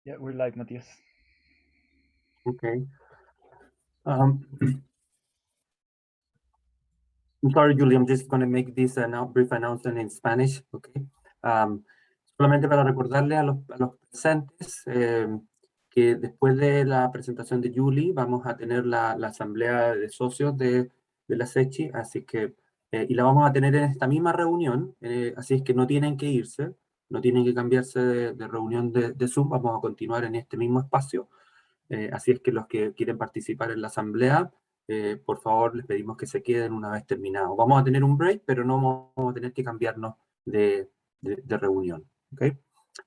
Yeah, we're live, Matthias. Okay. I'm sorry, Julie, I'm just going to make this brief announcement in Spanish, okay? Solamente para recordarle a los presentes que después de la presentación de Julie vamos a tener la asamblea de socios de la Sechi, así que, y la vamos a tener en esta misma reunión, así es que no tienen que irse, no tienen que cambiarse de reunión de Zoom, vamos a continuar en este mismo espacio. Así es que los que quieren participar en la asamblea, por favor, les pedimos que se queden una vez terminado. Vamos a tener un break, pero no vamos a tener que cambiarnos de reunión. Okay?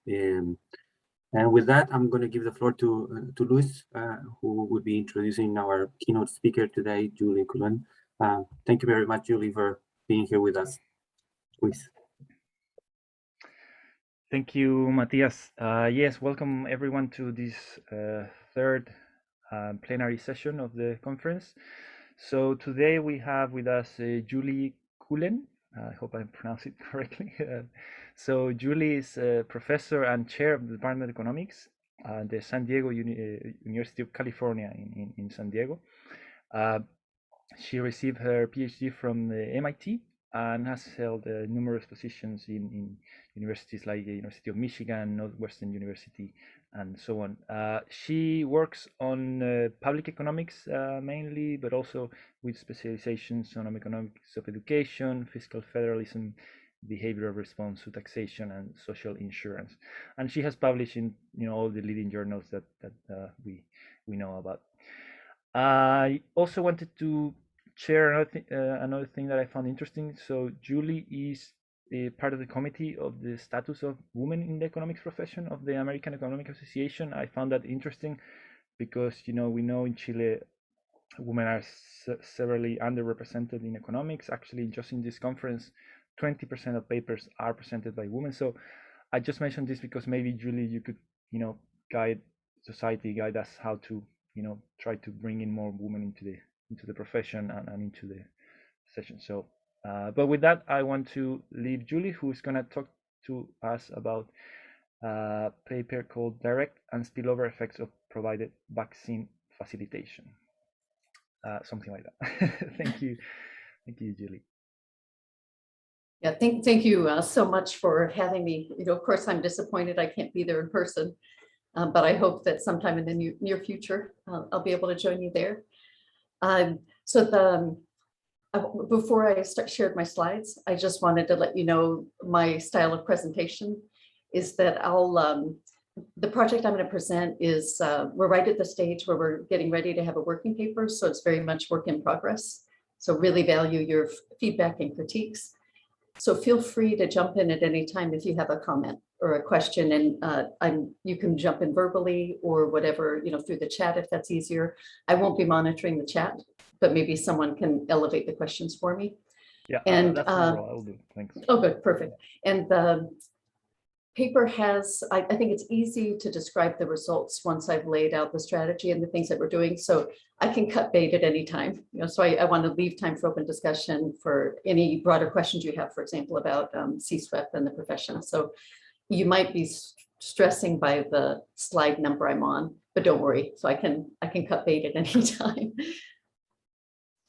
And with that, I'm going to give the floor to Luis, who will be introducing our keynote speaker today, Julie Cullen. Thank you very much, Julie, for being here with us. Luis. Thank you, Matthias. Yes, welcome everyone to this third plenary session of the conference. So today we have with us Julie Cullen. I hope I pronounced it correctly. So Julie is a professor and chair of the Department of Economics at the San Diego University of California in San Diego. She received her PhD from the MIT and has held numerous positions in universities like the University of Michigan, Northwestern University, and so on. She works on public economics mainly, but also with specializations on economics of education, fiscal federalism, behavioral response to taxation, and social insurance. And she has published in all the leading journals that we know about. I also wanted to share another thing that I found interesting. So Julie is part of the committee of the status of women in the economics profession of the American Economic Association. I found that interesting because we know in Chile women are severely underrepresented in economics. Actually, just in this conference, 20% of papers are presented by women. So I just mentioned this because maybe Julie, you could guide society, guide us how to try to bring in more women into the profession and into the session. So, but with that, I want to leave Julie, who's going to talk to us about a paper called Direct and Spillover Effects of Provided Vaccine Facilitation. Something like that. Thank you, Julie. Yeah, thank you so much for having me. Of course, I'm disappointed I can't be there in person. But I hope that sometime in the near future, I'll be able to join you there. Before I shared my slides, I just wanted to let you know my style of presentation is that the project I'm going to present is, we're right at the stage where we're getting ready to have a working paper. So it's very much work in progress. So really value your feedback and critiques. So feel free to jump in at any time if you have a comment or a question, and you can jump in verbally or whatever, through the chat if that's easier. I won't be monitoring the chat, but maybe someone can elevate the questions for me. Yeah, and that's I will do. Thanks. Oh, good, perfect. And the paper has, I think it's easy to describe the results once I've laid out the strategy and the things that we're doing. So I can cut bait at any time. So I want to leave time for open discussion for any broader questions you have, for example, about CSWEP and the profession. So you might be stressing by the slide number I'm on, but don't worry. So I can cut bait at any time.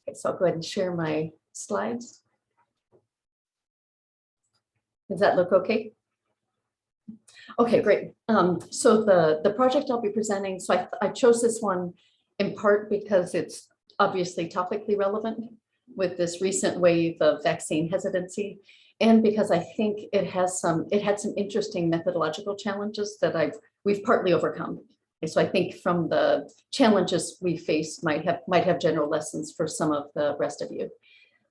Okay, so I'll go ahead and share my slides. Does that look okay? Okay, great. So the project I'll be presenting, so I chose this one in part because it's obviously topically relevant with this recent wave of vaccine hesitancy, and because I think it had some interesting methodological challenges that we've partly overcome. And so I think from the challenges we face might have general lessons for some of the rest of you.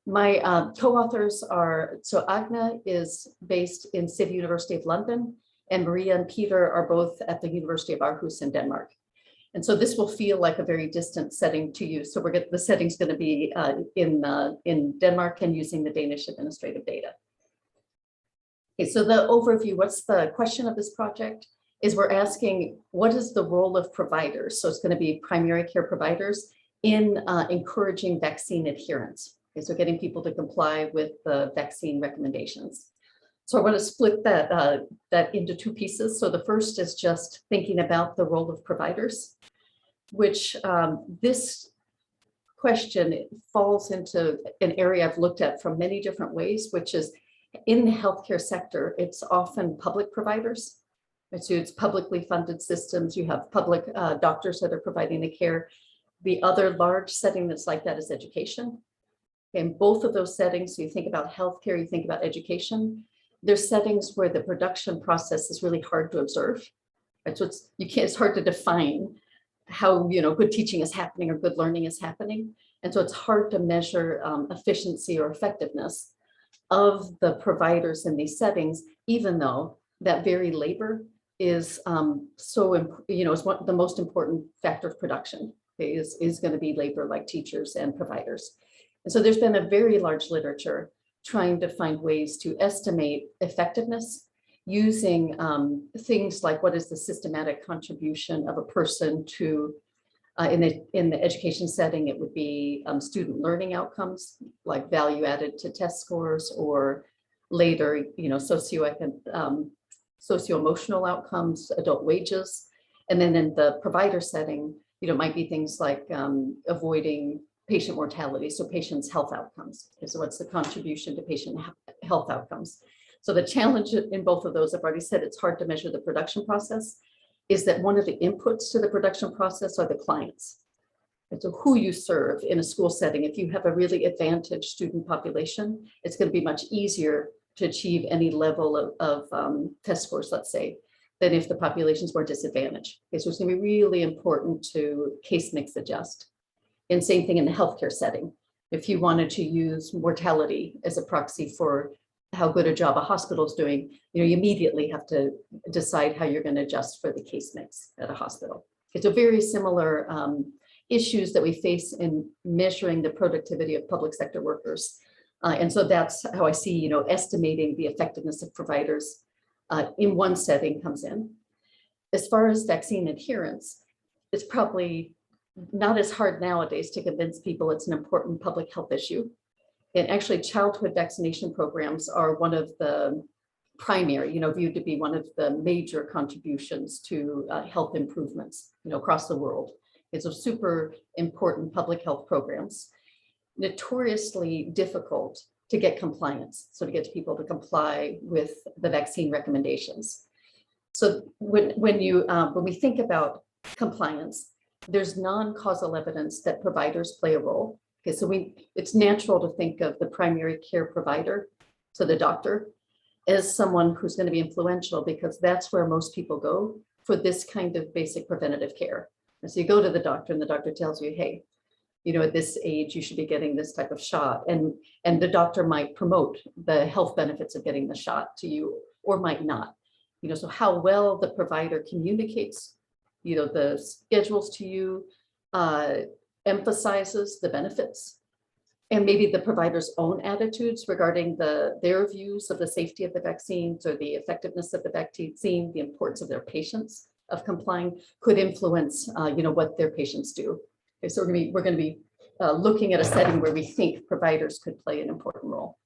My co-authors are, so Agna is based in City University of London, and Maria and Peter are both at the University of Aarhus in Denmark. And so this will feel like a very distant setting to you. So the setting's going to be in Denmark and using the Danish administrative data. Okay, so the overview, what's the question of this project is we're asking, what is the role of providers? So it's going to be primary care providers in encouraging vaccine adherence. Okay, so getting people to comply with the vaccine recommendations. So I want to split that into two pieces. So the first is just thinking about the role of providers, which this question falls into an area I've looked at from many different ways, which is in the healthcare sector, it's often public providers. So it's publicly funded systems. You have public doctors that are providing the care. The other large setting that's like that is education. In both of those settings, so you think about healthcare, you think about education, there's settings where the production process is really hard to observe. Right? So it's hard to define how good teaching is happening or good learning is happening. And so it's hard to measure efficiency or effectiveness of the providers in these settings, even though that very labor is is one of the most important factor of production is going to be labor like teachers and providers. And so there's been a very large literature trying to find ways to estimate effectiveness using things like what is the systematic contribution of a person to, in the education setting, it would be student learning outcomes, like value added to test scores, or later, socio-emotional outcomes, adult wages. And then in the provider setting, it might be things like avoiding patient mortality, so patients' health outcomes. Okay, so what's the contribution to patient health outcomes? So the challenge in both of those, I've already said, it's hard to measure the production process, is that one of the inputs to the production process are the clients. And so who you serve in a school setting, if you have a really advantaged student population, it's going to be much easier to achieve any level of test scores, let's say, than if the populations were disadvantaged. Okay, so it's going to be really important to case mix adjust. And same thing in the healthcare setting. If you wanted to use mortality as a proxy for how good a job a hospital is doing, you immediately have to decide how you're going to adjust for the case mix at a hospital. It's a very similar issues that we face in measuring the productivity of public sector workers. And so that's how I see, estimating the effectiveness of providers in one setting comes in. As far as vaccine adherence, it's probably not as hard nowadays to convince people it's an important public health issue. And actually, childhood vaccination programs are one of the primary, viewed to be one of the major contributions to health improvements, across the world. It's a super important public health programs, notoriously difficult to get compliance. So to get people to comply with the vaccine recommendations. So when we think about compliance, there's non-causal evidence that providers play a role. Okay, so it's natural to think of the primary care provider, so the doctor, as someone who's going to be influential, because that's where most people go for this kind of basic preventative care. And so you go to the doctor and the doctor tells you, hey, at this age, you should be getting this type of shot. And the doctor might promote the health benefits of getting the shot to you or might not. So how well the provider communicates, the schedules to you, emphasizes the benefits, and maybe the provider's own attitudes regarding their views of the safety of the vaccines or the effectiveness of the vaccine, the importance of their patients of complying could influence, what their patients do. Okay, so we're going to be looking at a setting where we think providers could play an important role.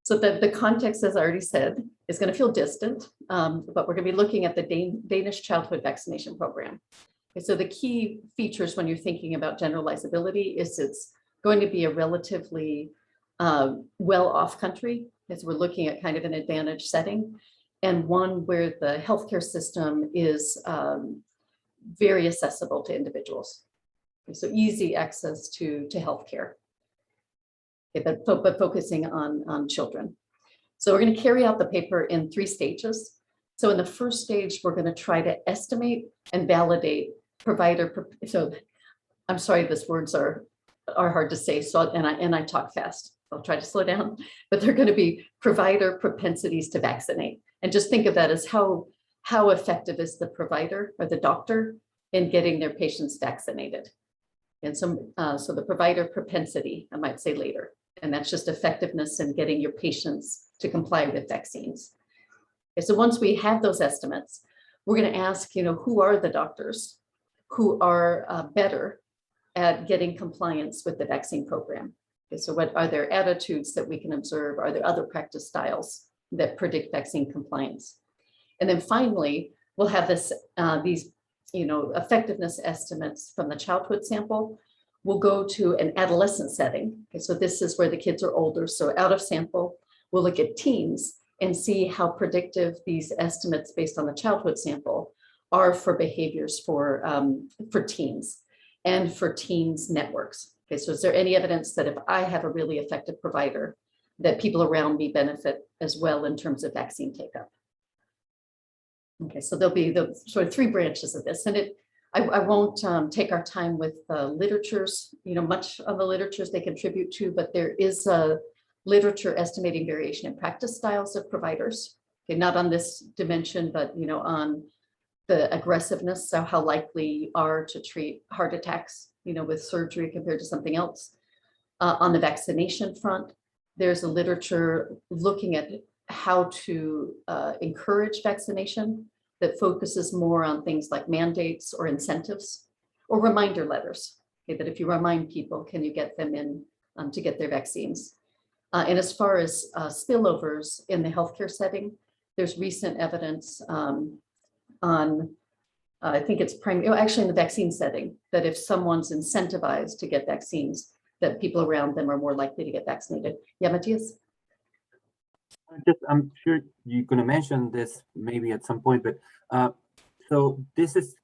So the context, as I already said, is going to feel distant, but we're going to be looking at the Danish childhood vaccination program. Okay, so the key features when you're thinking about generalizability is it's going to be a relatively well-off country, as we're looking at kind of an advantaged setting, and one where the healthcare system is very accessible to individuals. Okay, so easy access to healthcare. Okay, but focusing on children. So we're going to carry out the paper in 3 stages. So in the first stage, we're going to try to estimate and validate provider. So I'm sorry, these words are hard to say. So and I talk fast. I'll try to slow down. But they're going to be provider propensities to vaccinate, and just think of that as how effective is the provider or the doctor in getting their patients vaccinated. And so the provider propensity, I might say later, and that's just effectiveness in getting your patients to comply with vaccines. Okay, so once we have those estimates, we're going to ask, who are the doctors who are better at getting compliance with the vaccine program? Okay, so what are there attitudes that we can observe? Are there other practice styles that predict vaccine compliance? And then finally, we'll have these effectiveness estimates from the childhood sample. We'll go to an adolescent setting. Okay, so this is where the kids are older. So out of sample, we'll look at teens and see how predictive these estimates based on the childhood sample are for behaviors for teens and for teens networks. Okay, so is there any evidence that if I have a really effective provider, that people around me benefit as well in terms of vaccine take-up? Okay, so there'll be the sort of three branches of this, and I won't take our time with literatures, much of the literatures they contribute to, but there is a literature estimating variation in practice styles of providers. Okay, not on this dimension, but on the aggressiveness, so how likely you are to treat heart attacks, with surgery compared to something else. On the vaccination front, there's a literature looking at how to encourage vaccination that focuses more on things like mandates or incentives or reminder letters. Okay, that if you remind people, can you get them in to get their vaccines? And as far as spillovers in the healthcare setting, there's recent evidence on, I think it's actually in the vaccine setting, that if someone's incentivized to get vaccines, that people around them are more likely to get vaccinated. Yeah, Matthias? I'm sure you're going to mention this maybe at some point, but so this is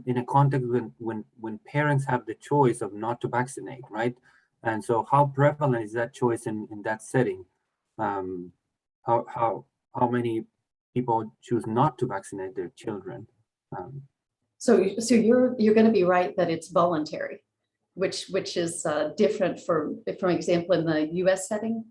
in a context when parents have the choice of not to vaccinate, right? And so how prevalent is that choice in that setting? How many people choose not to vaccinate their children? So you're going to be right that it's voluntary, which is different for example, in the US setting.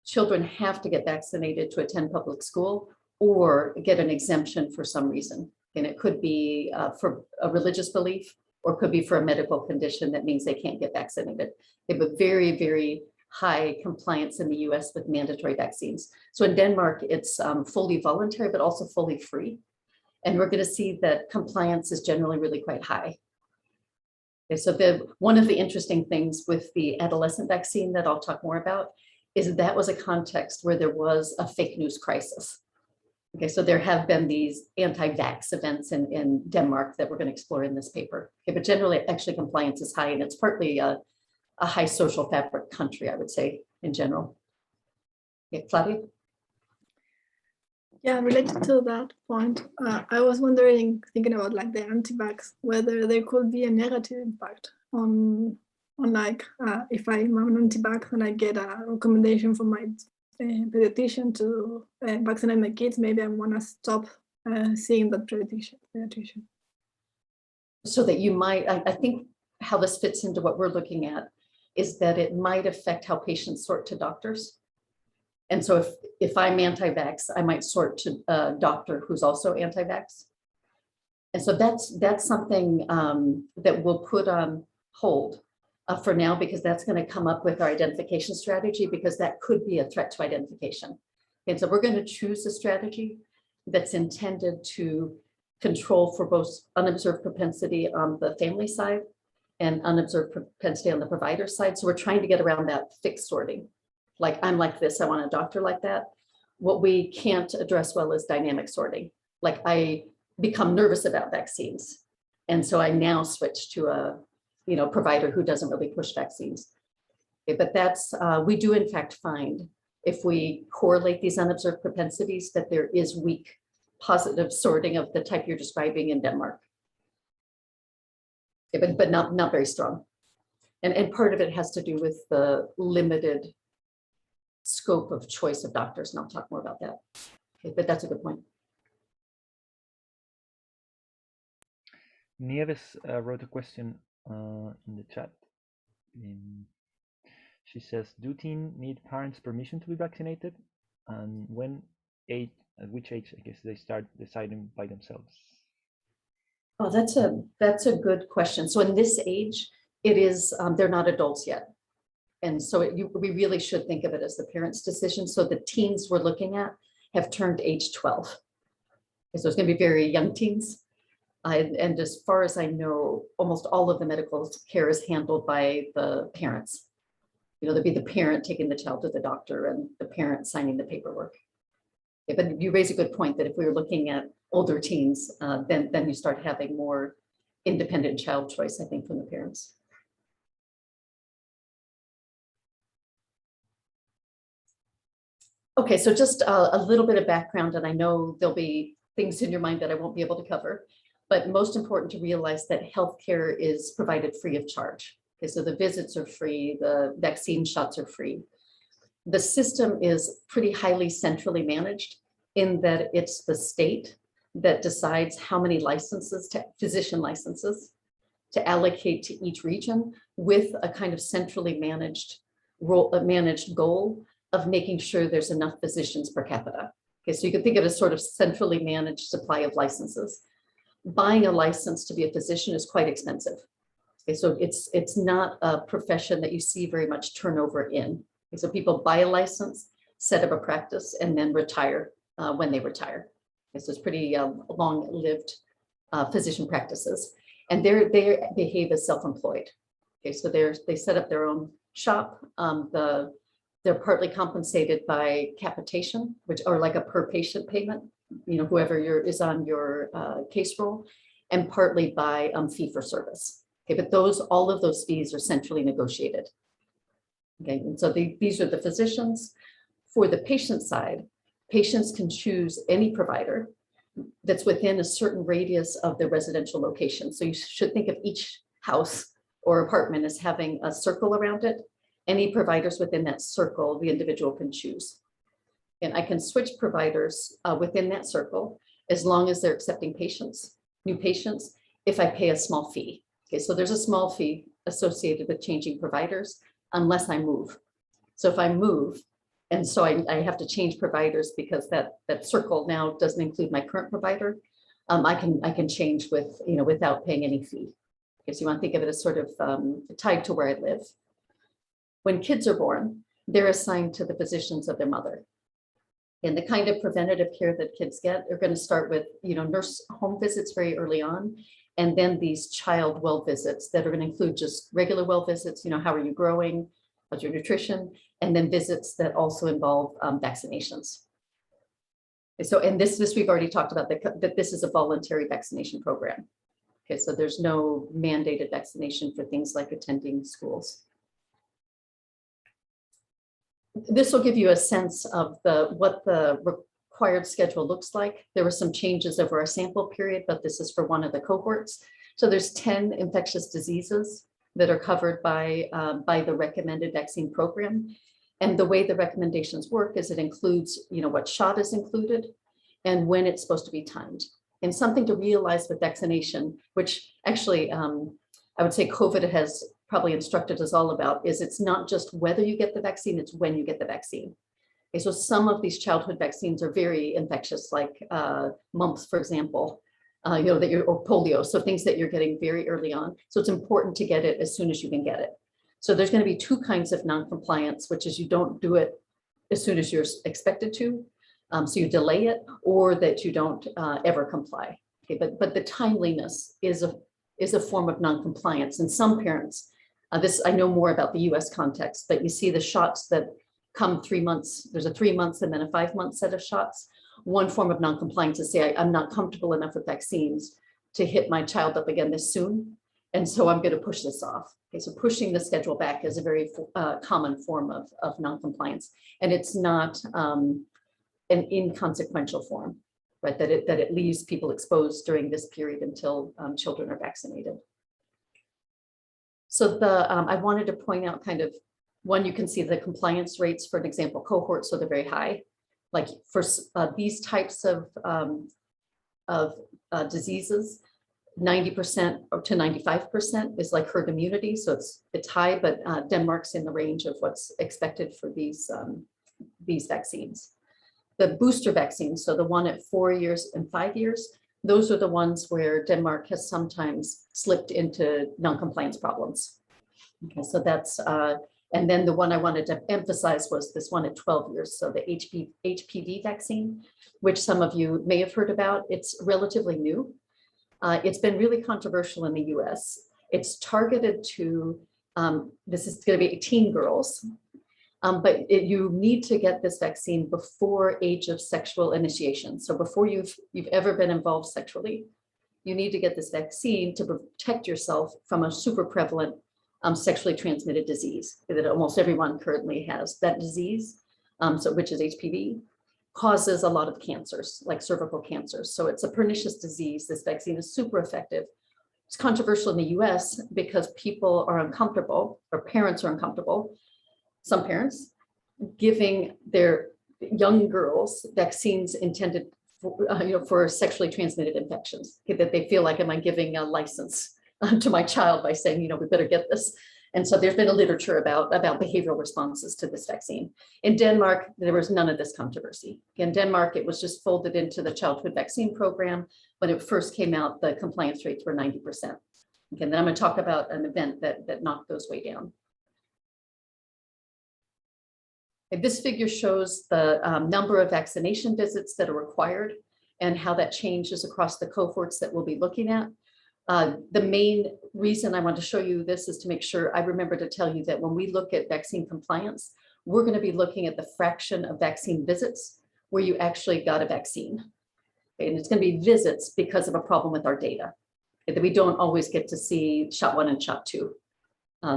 Children have to get vaccinated to attend public school or get an exemption for some reason. And it could be for a religious belief or could be for a medical condition that means they can't get vaccinated. They have a very, very high compliance in the US with mandatory vaccines. So in Denmark, it's fully voluntary, but also fully free. And we're going to see that compliance is generally really quite high. Okay, so one of the interesting things with the adolescent vaccine that I'll talk more about is that was a context where there was a fake news crisis. Okay, so there have been these anti-vax events in Denmark that we're going to explore in this paper. Okay, but generally, actually, compliance is high, and it's partly a high social fabric country, I would say, in general. Okay, Claudia? Yeah, related to that point, I was wondering, thinking about like the anti-vax, whether there could be a negative impact on like if I'm an anti-vax and I get a recommendation from my pediatrician to vaccinate my kids, maybe I want to stop seeing that pediatrician. So that you might, I think how this fits into what we're looking at is that it might affect how patients sort to doctors. And so if I'm anti-vax, I might sort to a doctor who's also anti-vax. And so that's something that we'll put on hold for now, because that's going to come up with our identification strategy, because that could be a threat to identification. And so we're going to choose a strategy that's intended to control for both unobserved propensity on the family side and unobserved propensity on the provider side. So we're trying to get around that fixed sorting. Like, I'm like this, I want a doctor like that. What we can't address well is dynamic sorting. Like, I become nervous about vaccines, and so I now switch to a provider who doesn't really push vaccines. Okay, but that's, we do in fact find, if we correlate these unobserved propensities, that there is weak positive sorting of the type you're describing in Denmark. Okay, but not very strong. And part of it has to do with the limited scope of choice of doctors, and I'll talk more about that. Okay, but that's a good point. Nieves wrote a question in the chat. She says, do teens need parents' permission to be vaccinated? And at which age, I guess, they start deciding by themselves? Oh, that's a good question. So in this age, it is, they're not adults yet. And so we really should think of it as the parents' decision. So the teens we're looking at have turned age 12. So it's going to be very young teens. And as far as I know, almost all of the medical care is handled by the parents. There'd be the parent taking the child to the doctor and the parent signing the paperwork. Yeah, but you raise a good point that if we were looking at older teens, then you start having more independent child choice, I think, from the parents. Okay, so just a little bit of background, and I know there'll be things in your mind that I won't be able to cover, but most important to realize that healthcare is provided free of charge. Okay, so the visits are free, the vaccine shots are free. The system is pretty highly centrally managed in that it's the state that decides how many licenses, physician licenses, to allocate to each region with a kind of centrally managed goal of making sure there's enough physicians per capita. Okay, so you can think of it as sort of centrally managed supply of licenses. Buying a license to be a physician is quite expensive. Okay, so it's not a profession that you see very much turnover in. Okay, so people buy a license, set up a practice, and then retire when they retire. Okay, so it's pretty long-lived physician practices, and they behave as self-employed. Okay, so they set up their own shop. They're partly compensated by capitation, which are like a per patient payment, whoever is on your case roll, and partly by fee for service. Okay, but all of those fees are centrally negotiated. Okay, and so these are the physicians. For the patient side, patients can choose any provider that's within a certain radius of their residential location. So you should think of each house or apartment as having a circle around it. Any providers within that circle, the individual can choose. And I can switch providers within that circle as long as they're accepting patients, new patients, if I pay a small fee. Okay, so there's a small fee associated with changing providers unless I move. So if I move, and so I have to change providers because that circle now doesn't include my current provider, I can change without paying any fee. Okay, so you want to think of it as sort of tied to where I live. When kids are born, they're assigned to the physicians of their mother. And the kind of preventative care that kids get are going to start with, nurse home visits very early on, and then these child well visits that are going to include just regular well visits, how are you growing, how's your nutrition, and then visits that also involve vaccinations. So, and this we've already talked about that this is a voluntary vaccination program. Okay, so there's no mandated vaccination for things like attending schools. This will give you a sense of what the required schedule looks like. There were some changes over our sample period, but this is for one of the cohorts. So there's 10 infectious diseases that are covered by the recommended vaccine program. And the way the recommendations work is it includes, what shot is included and when it's supposed to be timed. And something to realize with vaccination, which actually I would say COVID has probably instructed us all about, is it's not just whether you get the vaccine, it's when you get the vaccine. Okay, so some of these childhood vaccines are very infectious, like mumps, for example, or polio, so things that you're getting very early on. So it's important to get it as soon as you can get it. So there's going to be two kinds of non-compliance, which is you don't do it as soon as you're expected to, so you delay it, or that you don't ever comply. Okay, but the timeliness is a form of non-compliance, and some parents. I know more about the US context, but you see the shots that come 3 months, there's a 3 months and then a 5-month set of shots. One form of non-compliance is say, I'm not comfortable enough with vaccines to hit my child up again this soon. And so I'm going to push this off. Okay, so pushing the schedule back is a very common form of non-compliance. And it's not an inconsequential form, right? That it leaves people exposed during this period until children are vaccinated. So I wanted to point out kind of, one, you can see the compliance rates for an example cohort, so they're very high. Like for these types of diseases, 90% or to 95% is like herd immunity, so it's high, but Denmark's in the range of what's expected for these vaccines. The booster vaccines, so the one at 4 years and 5 years, those are the ones where Denmark has sometimes slipped into non-compliance problems. Okay, so that's, and then the one I wanted to emphasize was this one at 12 years. So the HPV vaccine, which some of you may have heard about, it's relatively new. It's been really controversial in the US. It's targeted to, this is going to be teen girls, but you need to get this vaccine before age of sexual initiation. So before you've ever been involved sexually, you need to get this vaccine to protect yourself from a super prevalent sexually transmitted disease that almost everyone currently has. That disease, which is HPV, causes a lot of cancers, like cervical cancers. So it's a pernicious disease. This vaccine is super effective. It's controversial in the US because people are uncomfortable, or parents are uncomfortable, some parents, giving their young girls vaccines intended for sexually transmitted infections, that they feel like, am I giving a license to my child by saying, we better get this? And so there's been a literature about behavioral responses to this vaccine. In Denmark, there was none of this controversy. In Denmark, it was just folded into the childhood vaccine program. When it first came out, the compliance rates were 90%. Okay, and then I'm going to talk about an event that knocked those way down. This figure shows the number of vaccination visits that are required and how that changes across the cohorts that we'll be looking at. The main reason I want to show you this is to make sure I remember to tell you that when we look at vaccine compliance, we're going to be looking at the fraction of vaccine visits where you actually got a vaccine. Okay, and it's going to be visits because of a problem with our data, okay, that we don't always get to see shot 1 and shot 2.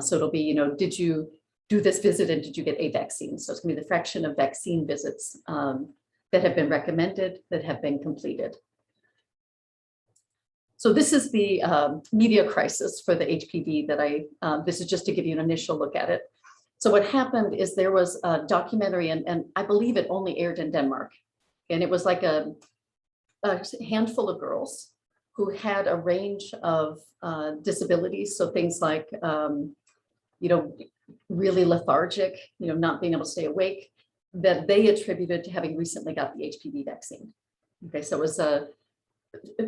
So it'll be, did you do this visit and did you get a vaccine? So it's going to be the fraction of vaccine visits that have been recommended, that have been completed. So this is the media crisis for the HPV that this is just to give you an initial look at it. So what happened is there was a documentary, and I believe it only aired in Denmark. And it was like a handful of girls who had a range of disabilities. So things like, really lethargic, not being able to stay awake, that they attributed to having recently got the HPV vaccine. Okay, so it was a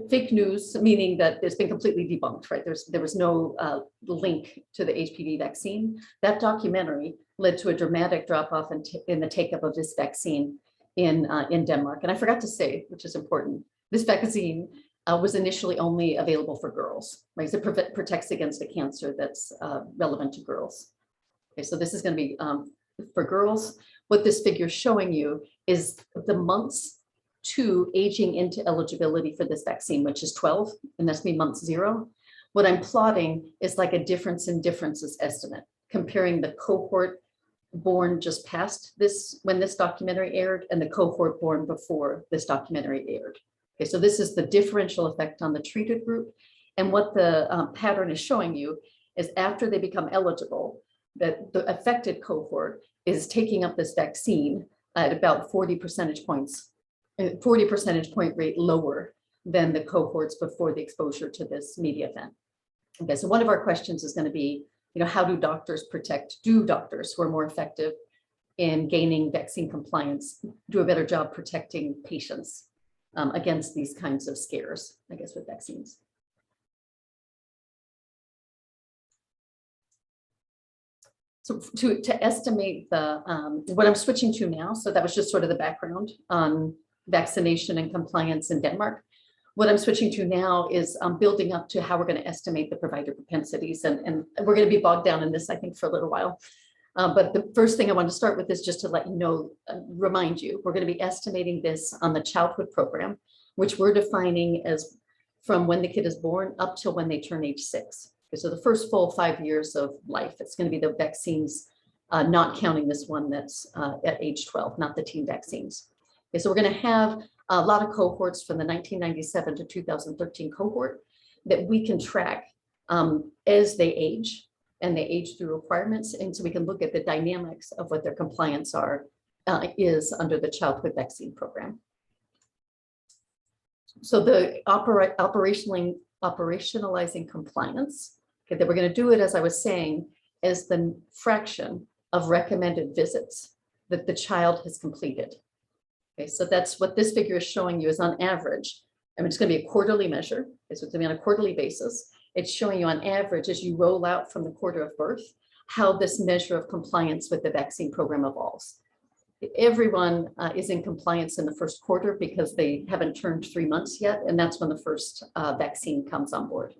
fake news, meaning that it's been completely debunked, right? There was no link to the HPV vaccine. That documentary led to a dramatic drop-off in the take-up of this vaccine in Denmark. And I forgot to say, which is important, this vaccine was initially only available for girls, right? So it protects against a cancer that's relevant to girls. Okay, so this is going to be for girls. What this figure is showing you is the months to aging into eligibility for this vaccine, which is 12, and that's me month 0. What I'm plotting is like a difference in differences estimate, comparing the cohort born just past this, when this documentary aired, and the cohort born before this documentary aired. Okay, so this is the differential effect on the treated group. And what the pattern is showing you is after they become eligible, that the affected cohort is taking up this vaccine at about 40 percentage points, 40 percentage point rate lower than the cohorts before the exposure to this media event. Okay, so one of our questions is going to be, how do doctors do doctors who are more effective in gaining vaccine compliance do a better job protecting patients against these kinds of scares, I guess, with vaccines? So to estimate the, what I'm switching to now, so that was just sort of the background on vaccination and compliance in Denmark. What I'm switching to now is building up to how we're going to estimate the provider propensities. And we're going to be bogged down in this, I think, for a little while. But the first thing I want to start with is just to let you know, remind you, we're going to be estimating this on the childhood program, which we're defining as from when the kid is born up till when they turn age 6. Okay, so the first full 5 years of life, it's going to be the vaccines, not counting this one that's at age 12, not the teen vaccines. Okay, so we're going to have a lot of cohorts from the 1997 to 2013 cohort that we can track as they age, and they age through requirements. And so we can look at the dynamics of what their compliance is under the childhood vaccine program. So the operationalizing compliance, okay, that we're going to do it, as I was saying, as the fraction of recommended visits that the child has completed. Okay, so that's what this figure is showing you is on average. I mean, it's going to be a quarterly measure. Okay, so it's going to be on a quarterly basis. It's showing you on average as you roll out from the quarter of birth, how this measure of compliance with the vaccine program evolves. everyone is in compliance in the first quarter because they haven't turned 3 months yet, and that's when the first vaccine comes on board.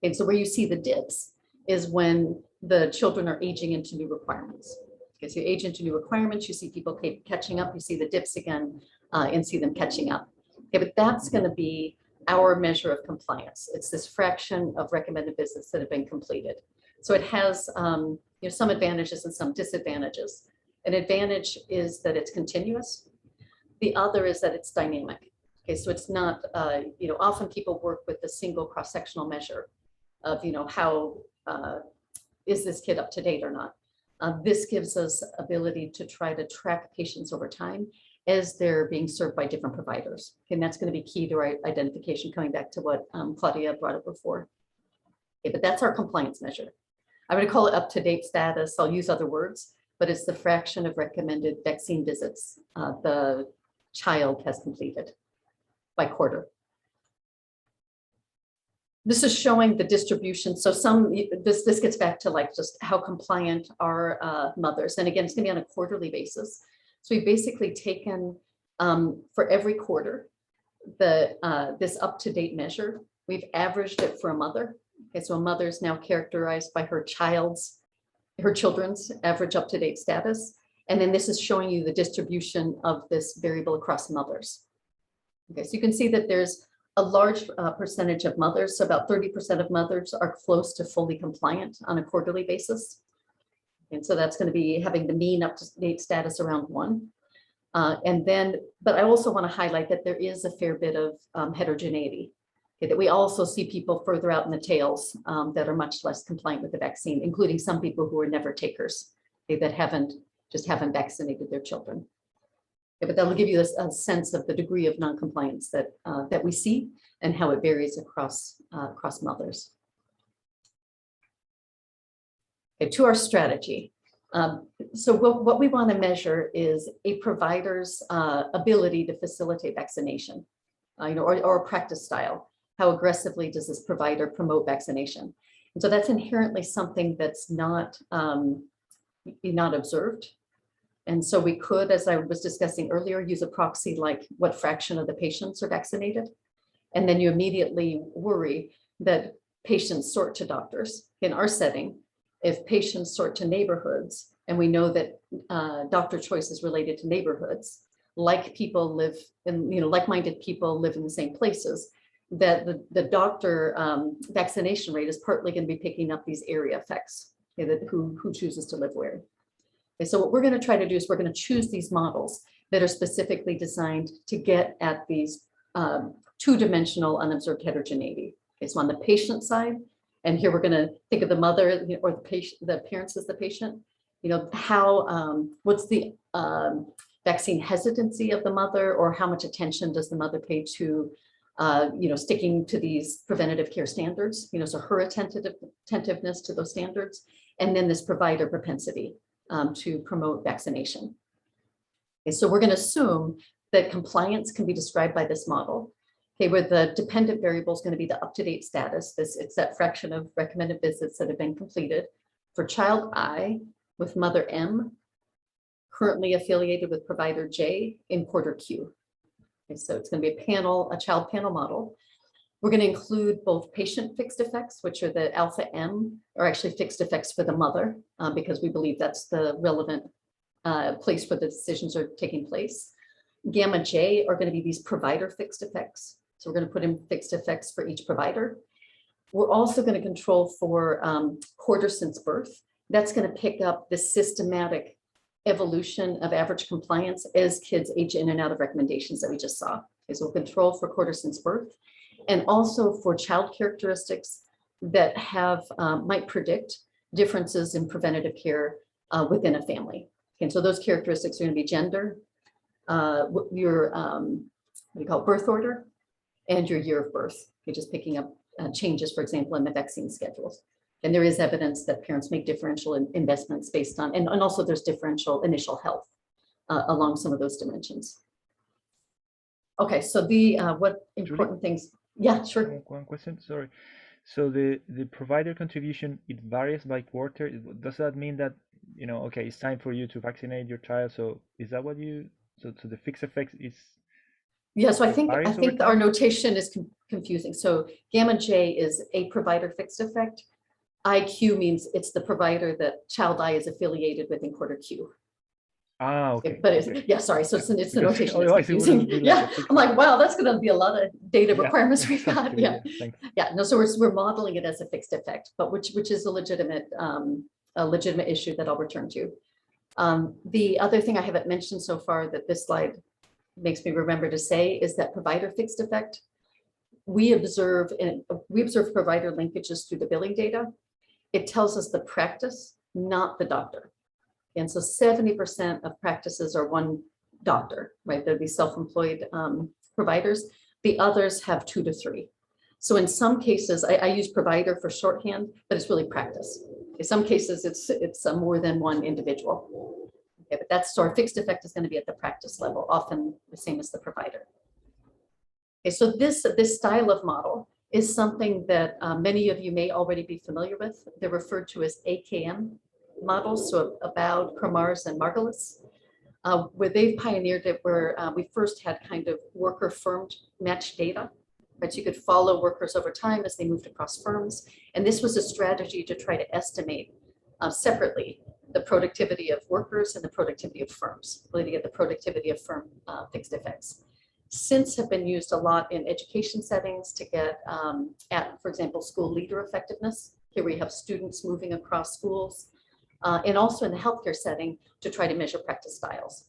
And so where you see the dips is when the children are aging into new requirements. Okay, so you age into new requirements, you see people catching up, you see the dips again, and see them catching up. Okay, but that's going to be our measure of compliance. It's this fraction of recommended visits that have been completed. So it has some advantages and some disadvantages. An advantage is that it's continuous. The other is that it's dynamic. Okay, so it's not, often people work with a single cross-sectional measure of, how is this kid up to date or not. This gives us ability to try to track patients over time as they're being served by different providers. And that's going to be key to our identification, coming back to what Claudia brought up before. Okay, but that's our compliance measure. I'm going to call it up-to-date status. I'll use other words, but it's the fraction of recommended vaccine visits the child has completed by quarter. This is showing the distribution. So this gets back to like just how compliant are mothers. And again, it's going to be on a quarterly basis. So we've basically taken for every quarter this up-to-date measure. We've averaged it for a mother. Okay, so a mother is now characterized by her children's average up-to-date status. And then this is showing you the distribution of this variable across mothers. Okay, so you can see that there's a large percentage of mothers, so about 30% of mothers are close to fully compliant on a quarterly basis. And so that's going to be having the mean up-to-date status around 1. But I also want to highlight that there is a fair bit of heterogeneity. Okay, that we also see people further out in the tails that are much less compliant with the vaccine, including some people who are never takers, okay, that haven't vaccinated their children. Okay, but that'll give you a sense of the degree of noncompliance that we see and how it varies across mothers. Okay, to our strategy. So what we want to measure is a provider's ability to facilitate vaccination, or a practice style. How aggressively does this provider promote vaccination? And so that's inherently something that's not observed. And so we could, as I was discussing earlier, use a proxy like what fraction of the patients are vaccinated. And then you immediately worry that patients sort to doctors. In our setting, if patients sort to neighborhoods, and we know that doctor choice is related to neighborhoods, like people live in, like-minded people live in the same places, that the doctor vaccination rate is partly going to be picking up these area effects, that who chooses to live where. Okay, so what we're going to try to do is we're going to choose these models that are specifically designed to get at these two-dimensional unobserved heterogeneity. Okay, so on the patient side, and here we're going to think of the mother or the parents as the patient. What's the vaccine hesitancy of the mother, or how much attention does the mother pay to sticking to these preventative care standards, so her attentiveness to those standards, and then this provider propensity to promote vaccination. Okay, so we're going to assume that compliance can be described by this model, okay, where the dependent variable is going to be the up-to-date status. It's that fraction of recommended visits that have been completed for child I with mother M, currently affiliated with provider J in quarter Q. Okay, so it's going to be a child panel model. We're going to include both patient fixed effects, which are the alpha M, or actually fixed effects for the mother, because we believe that's the relevant place where the decisions are taking place. Gamma J are going to be these provider fixed effects. So we're going to put in fixed effects for each provider. We're also going to control for quarter since birth. That's going to pick up the systematic evolution of average compliance as kids age in and out of recommendations that we just saw. Okay, so we'll control for quarter since birth, and also for child characteristics that might predict differences in preventative care within a family. And so those characteristics are going to be gender, your birth order, and your year of birth. You're just picking up changes, for example, in the vaccine schedules. And there is evidence that parents make differential investments based on, and also there's differential initial health along some of those dimensions. Okay, so what important things? Yeah, sure. One question, sorry. So the provider contribution, it varies by quarter. Does that mean that you know, okay, it's time for you to vaccinate your child. So is that what you, so the fixed effects is, Yeah, so I it think varies over our time? notation is confusing. So gamma J is a provider fixed effect. IQ means it's the provider that child I is affiliated with in quarter Q. Ah, okay. But it's, Okay. yeah, sorry. So it's the Because notation that's otherwise it wouldn't confusing. be like Yeah, a fixed I'm like, effect. wow, that's going to be a lot of data Yeah, requirements we've got. exactly. Yeah, Yeah, thanks. yeah. No, so we're modeling it as a fixed effect, but which is a legitimate issue that I'll return to. The other thing I haven't mentioned so far that this slide makes me remember to say is that provider fixed effect. We observe provider linkages through the billing data. It tells us the practice, not the doctor. And so 70% of practices are one doctor, right? There'd be self-employed providers. The others have 2 to 3. So in some cases, I use provider for shorthand, but it's really practice. In some cases, it's more than one individual. Okay, but that's, so our fixed effect is going to be at the practice level, often the same as the provider. Okay, so this style of model is something that many of you may already be familiar with. They're referred to as AKM models, so Abboud, Kramars, and Margulis, where they've pioneered it, where we first had kind of worker firm matched data, but you could follow workers over time as they moved across firms. And this was a strategy to try to estimate separately the productivity of workers and the productivity of firms, really to get the productivity of firm fixed effects. Since have been used a lot in education settings to get at, for example, school leader effectiveness. Here we have students moving across schools, and also in the healthcare setting to try to measure practice styles.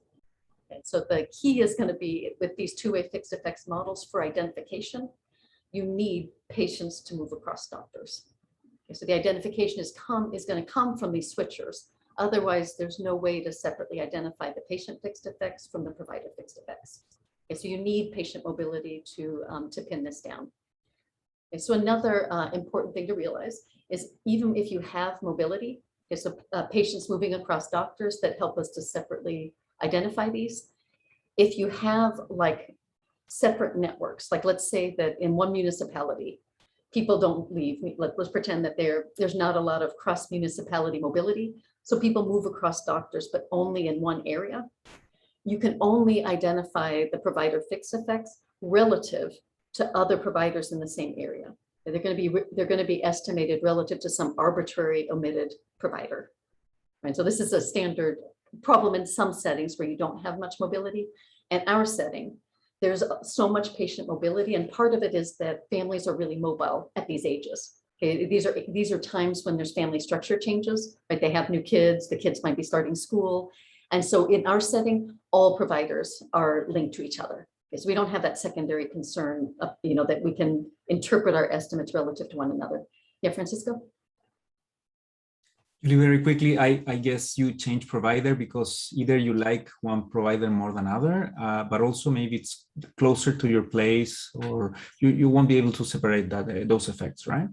And so the key is going to be with these two-way fixed effects models for identification, you need patients to move across doctors. Okay, so the identification is going to come from these switchers. Otherwise, there's no way to separately identify the patient fixed effects from the provider fixed effects. Okay, so you need patient mobility to pin this down. Okay, so another important thing to realize is even if you have mobility, okay, so patients moving across doctors that help us to separately identify these. If you have like separate networks, like let's say that in one municipality, people don't leave. Let's pretend that there's not a lot of cross municipality mobility. So people move across doctors, but only in one area. You can only identify the provider fixed effects relative to other providers in the same area. They're going to be estimated relative to some arbitrary omitted provider. Right. So this is a standard problem in some settings where you don't have much mobility. In our setting, there's so much patient mobility, and part of it is that families are really mobile at these ages. Okay, these are times when there's family structure changes, right? They have new kids, the kids might be starting school. And so in our setting, all providers are linked to each other. Okay, so we don't have that secondary concern of, that we can interpret our estimates relative to one another. Yeah, Francisco? Really very quickly, I guess you change provider because either you like one provider more than other, but also maybe it's closer to your place, or you won't be able to separate those effects, right?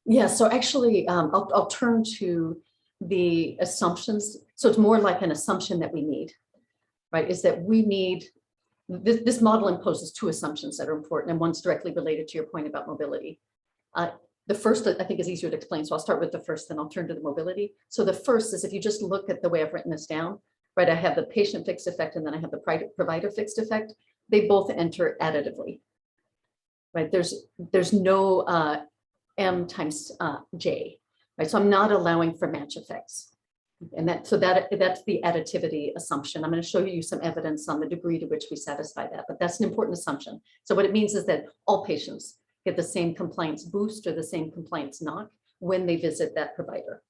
Yeah, so actually, I'll turn to the assumptions. So it's more like an assumption that we need, right? Is that we need, this model imposes 2 assumptions that are important, and one's directly related to your point about mobility. The first, I think, is easier to explain. So I'll start with the first, then I'll turn to the mobility. So the first is if you just look at the way I've written this down, right? I have the patient fixed effect and then I have the provider fixed effect. They both enter additively, right? There's no M times J, right? So I'm not allowing for match effects. And that's the additivity assumption. I'm going to show you some evidence on the degree to which we satisfy that, but that's an important assumption. So what it means is that all patients get the same compliance boost or the same compliance knock when they visit that provider.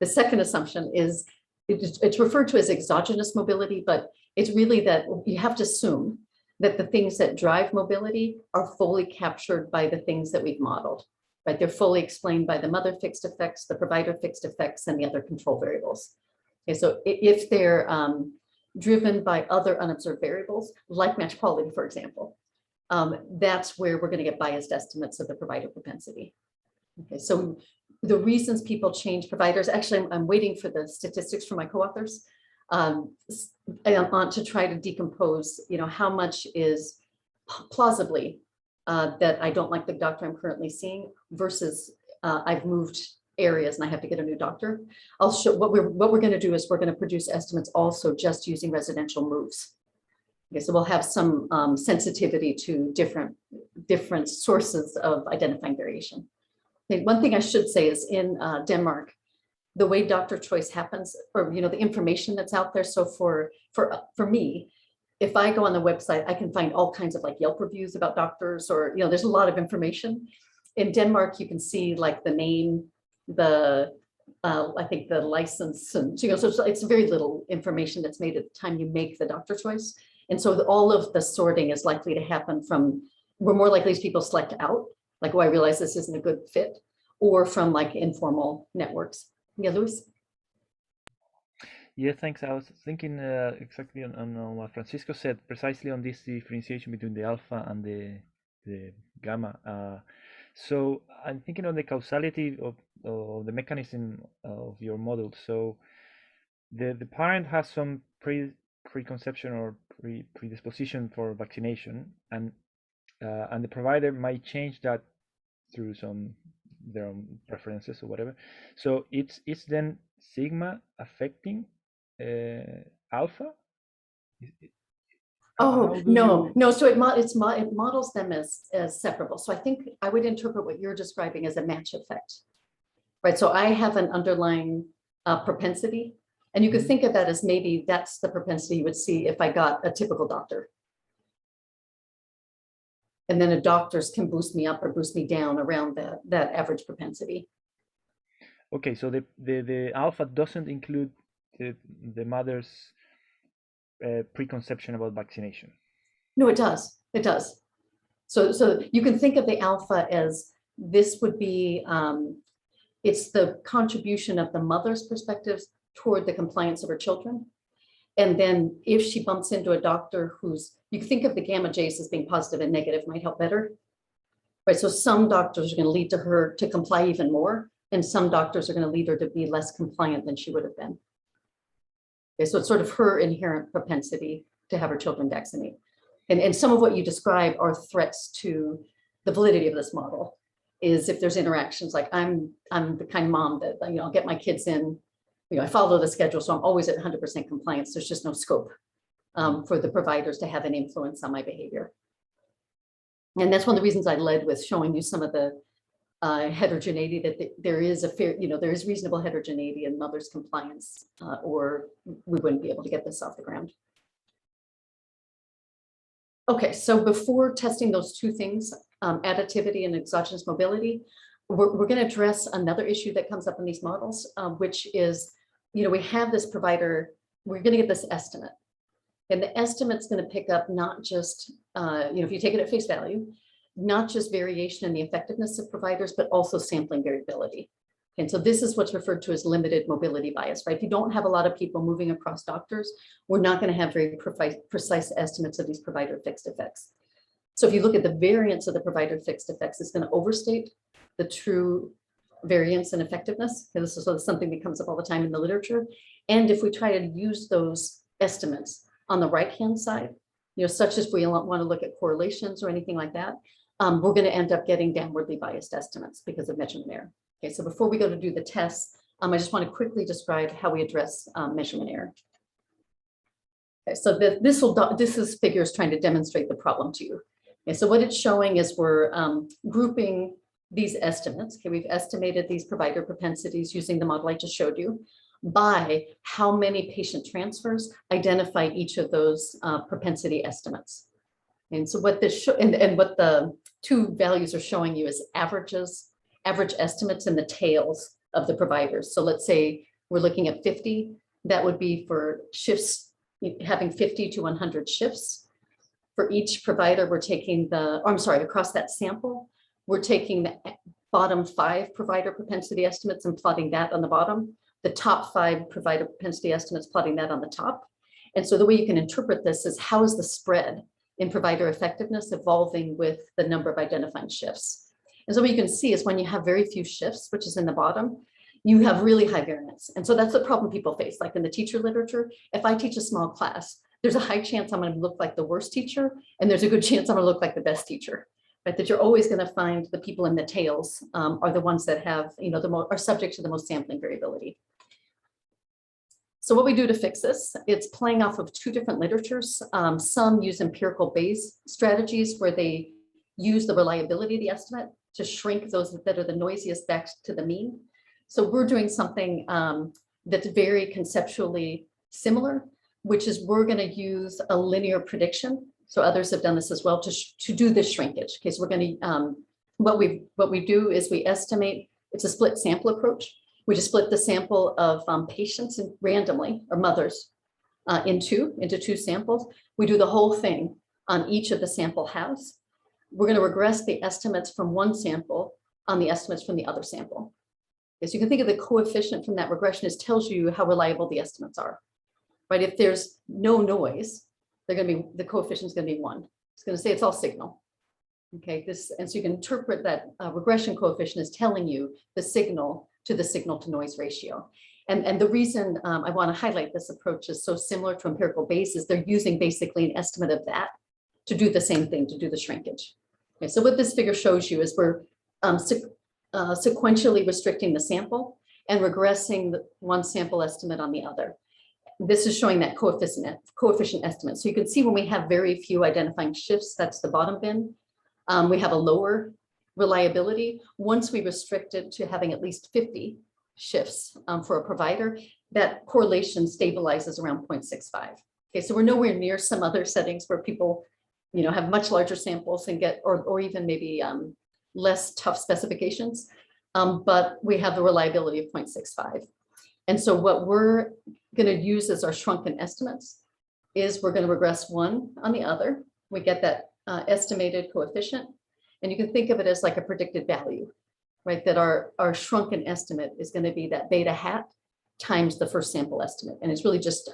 The second assumption is it's referred to as exogenous mobility, but it's really that you have to assume that the things that drive mobility are fully captured by the things that we've modeled, right? They're fully explained by the mother fixed effects, the provider fixed effects, and the other control variables. Okay, so if they're driven by other unobserved variables, like match quality, for example, that's where we're going to get biased estimates of the provider propensity. Okay, so the reasons people change providers, actually, I'm waiting for the statistics from my co-authors to try to decompose, how much is plausibly that I don't like the doctor I'm currently seeing versus I've moved areas and I have to get a new doctor, I'll show what we're going to do is we're going to produce estimates also just using residential moves. Okay, so we'll have some sensitivity to different sources of identifying variation. Okay, one thing I should say is in Denmark, the way doctor choice happens, or the information that's out there. So for me, if I go on the website, I can find all kinds of like Yelp reviews about doctors, or there's a lot of information. In Denmark, you can see like the name, I think the license, and so it's very little information that's made at the time you make the doctor choice. And so all of the sorting is likely to happen from, we're more likely as people select out, like, oh, I realize this isn't a good fit, or from like informal networks. Yeah, Luis? Yeah, thanks. I was thinking exactly on what Francisco said, precisely on this differentiation between the alpha and the gamma. So I'm thinking on the causality of the mechanism of your model. So the parent has some preconception or predisposition for vaccination, and the provider might change that through their own preferences or whatever. So it's then sigma affecting alpha. Oh, no. So it models them as separable. So I think I would interpret what you're describing as a match effect, right? So I have an underlying propensity, and you could think of that as maybe that's the propensity you would see if I got a typical doctor. And then a doctor's can boost me up or boost me down around that average propensity. Okay, so the alpha doesn't include the mother's preconception about vaccination. No, it does. It does. So you can think of the alpha as this would be, it's the contribution of the mother's perspectives toward the compliance of her children. And then if she bumps into a doctor you can think of the gamma J's as being positive and negative, might help better. Right. So some doctors are going to lead to her to comply even more, and some doctors are going to lead her to be less compliant than she would have been. Okay, so it's sort of her inherent propensity to have her children vaccinate. And some of what you describe are threats to the validity of this model, is if there's interactions, like I'm the kind of mom that, I'll get my kids in, I follow the schedule, so I'm always at 100% compliance. There's just no scope for the providers to have an influence on my behavior. And that's one of the reasons I led with showing you some of the heterogeneity, that there is there is reasonable heterogeneity in mother's compliance, or we wouldn't be able to get this off the ground. Okay, so before testing those two things, additivity and exogenous mobility, we're going to address another issue that comes up in these models, which is, we have this provider, we're going to get this estimate. And the estimate's going to pick up not just, if you take it at face value, not just variation in the effectiveness of providers, but also sampling variability. And so this is what's referred to as limited mobility bias, right? If you don't have a lot of people moving across doctors, we're not going to have very precise estimates of these provider fixed effects. So if you look at the variance of the provider fixed effects, it's going to overstate the true variance and effectiveness. And this is something that comes up all the time in the literature. And if we try to use those estimates on the right-hand side, such as we don't want to look at correlations or anything like that, we're going to end up getting downwardly biased estimates because of measurement error. Okay, so before we go to do the tests, I just want to quickly describe how we address measurement error. Okay, so this is figures trying to demonstrate the problem to you. Okay, so what it's showing is we're grouping these estimates. Okay, we've estimated these provider propensities using the model I just showed you by how many patient transfers identify each of those propensity estimates. And so what this and what the two values are showing you is average estimates in the tails of the providers. So let's say we're looking at 50, that would be for shifts, having 50 to 100 shifts. For each provider, we're taking across that sample, we're taking the bottom 5 provider propensity estimates and plotting that on the bottom, the top 5 provider propensity estimates, plotting that on the top. And so the way you can interpret this is, how is the spread in provider effectiveness evolving with the number of identifying shifts? And so what you can see is when you have very few shifts, which is in the bottom, you have really high variance. And so that's the problem people face. Like in the teacher literature, if I teach a small class, there's a high chance I'm going to look like the worst teacher, and there's a good chance I'm going to look like the best teacher. right? That you're always going to find the people in the tails are the ones that have, are subject to the most sampling variability. So what we do to fix this, it's playing off of two different literatures. Some use empirical Bayes strategies where they use the reliability of the estimate to shrink those that are the noisiest back to the mean. So we're doing something that's very conceptually similar, which is we're going to use a linear prediction. So others have done this as well to do this shrinkage. Okay, so we're going to, what we do is we estimate, it's a split sample approach. We just split the sample of patients randomly, or mothers, into two samples. We do the whole thing on each of the sample halves. We're going to regress the estimates from one sample on the estimates from the other sample. Okay, so you can think of the coefficient from that regression as tells you how reliable the estimates are, right? If there's no noise, they're going to be, the coefficient is going to be 1. It's going to say it's all signal. Okay, and so you can interpret that regression coefficient as telling you the signal to noise ratio. And the reason I want to highlight this approach is so similar to empirical Bayes is they're using basically an estimate of that to do the same thing, to do the shrinkage. Okay, so what this figure shows you is we're sequentially restricting the sample and regressing the one sample estimate on the other. This is showing that coefficient estimate. So you can see when we have very few identifying shifts, that's the bottom bin. We have a lower reliability. Once we restrict it to having at least 50 shifts for a provider, that correlation stabilizes around 0.65. Okay, so we're nowhere near some other settings where people, have much larger samples and get, or even maybe less tough specifications, but we have the reliability of 0.65. And so what we're going to use as our shrunken estimates is we're going to regress one on the other. We get that estimated coefficient, and you can think of it as like a predicted value, right? That our shrunken estimate is going to be that beta hat times the first sample estimate. And it's really just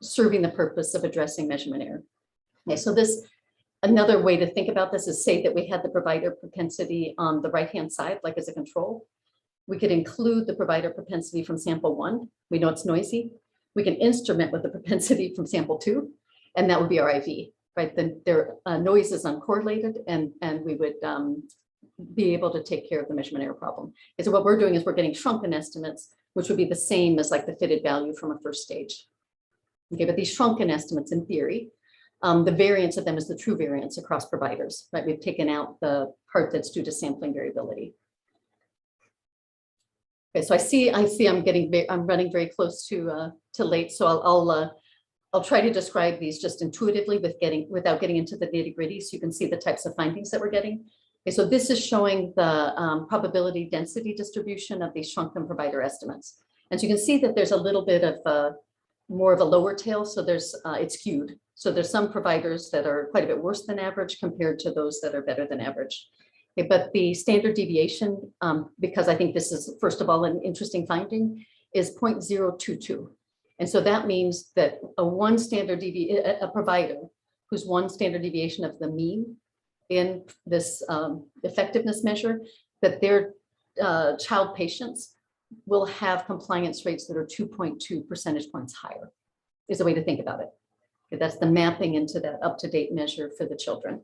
serving the purpose of addressing measurement error. Okay, so another way to think about this is say that we had the provider propensity on the right-hand side, like as a control. We could include the provider propensity from sample 1. We know it's noisy. We can instrument with the propensity from sample 2, and that would be our IV, right? Then their noise is uncorrelated, and we would be able to take care of the measurement error problem. And so what we're doing is we're getting shrunken estimates, which would be the same as like the fitted value from a first stage. Okay, but these shrunken estimates in theory, the variance of them is the true variance across providers, right? We've taken out the part that's due to sampling variability. Okay, so I see I'm running very close to late, so I'll try to describe these just intuitively without getting into the nitty-gritty, so you can see the types of findings that we're getting. Okay, so this is showing the probability density distribution of these shrunken provider estimates. And so you can see that there's a little bit of more of a lower tail, so it's skewed. So there's some providers that are quite a bit worse than average compared to those that are better than average. Okay, but the standard deviation, because I think this is, first of all, an interesting finding, is 0.022. And so that means that a provider who's one standard deviation of the mean in this effectiveness measure, that their child patients will have compliance rates that are 2.2 percentage points higher, is a way to think about it. Okay, that's the mapping into that up-to-date measure for the children.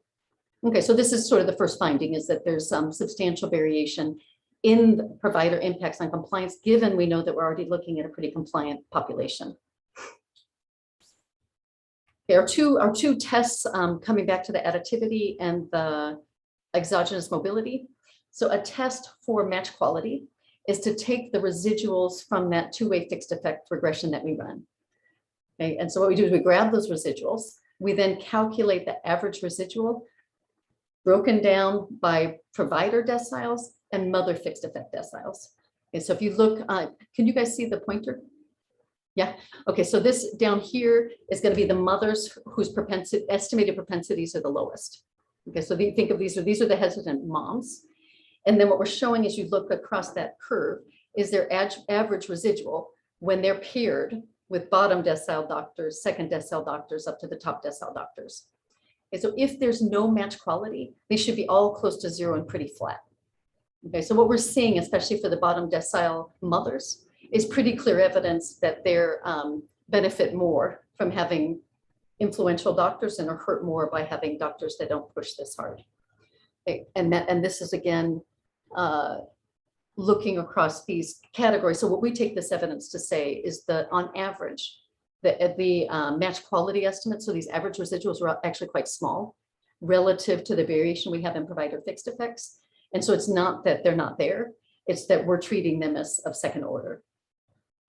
Okay, so this is sort of the first finding, is that there's some substantial variation in the provider impacts on compliance, given we know that we're already looking at a pretty compliant population. There are two tests coming back to the additivity and the exogenous mobility. So a test for match quality is to take the residuals from that two-way fixed effect regression that we run. Okay, and so what we do is we grab those residuals. We then calculate the average residual broken down by provider deciles and mother fixed effect deciles. Okay, so if you look, can you guys see the pointer? Yeah, okay, so this down here is going to be the mothers whose estimated propensities are the lowest. Okay, so think of these are the hesitant moms. And then what we're showing as you look across that curve is their average residual when they're paired with bottom decile doctors, second decile doctors, up to the top decile doctors. Okay, so if there's no match quality, they should be all close to 0 and pretty flat. Okay, so what we're seeing, especially for the bottom decile mothers, is pretty clear evidence that they're benefit more from having influential doctors and are hurt more by having doctors that don't push this hard. Okay, and this is again, looking across these categories. So what we take this evidence to say is that on average, the match quality estimates, so these average residuals were actually quite small relative to the variation we have in provider fixed effects. And so it's not that they're not there, it's that we're treating them as of second order.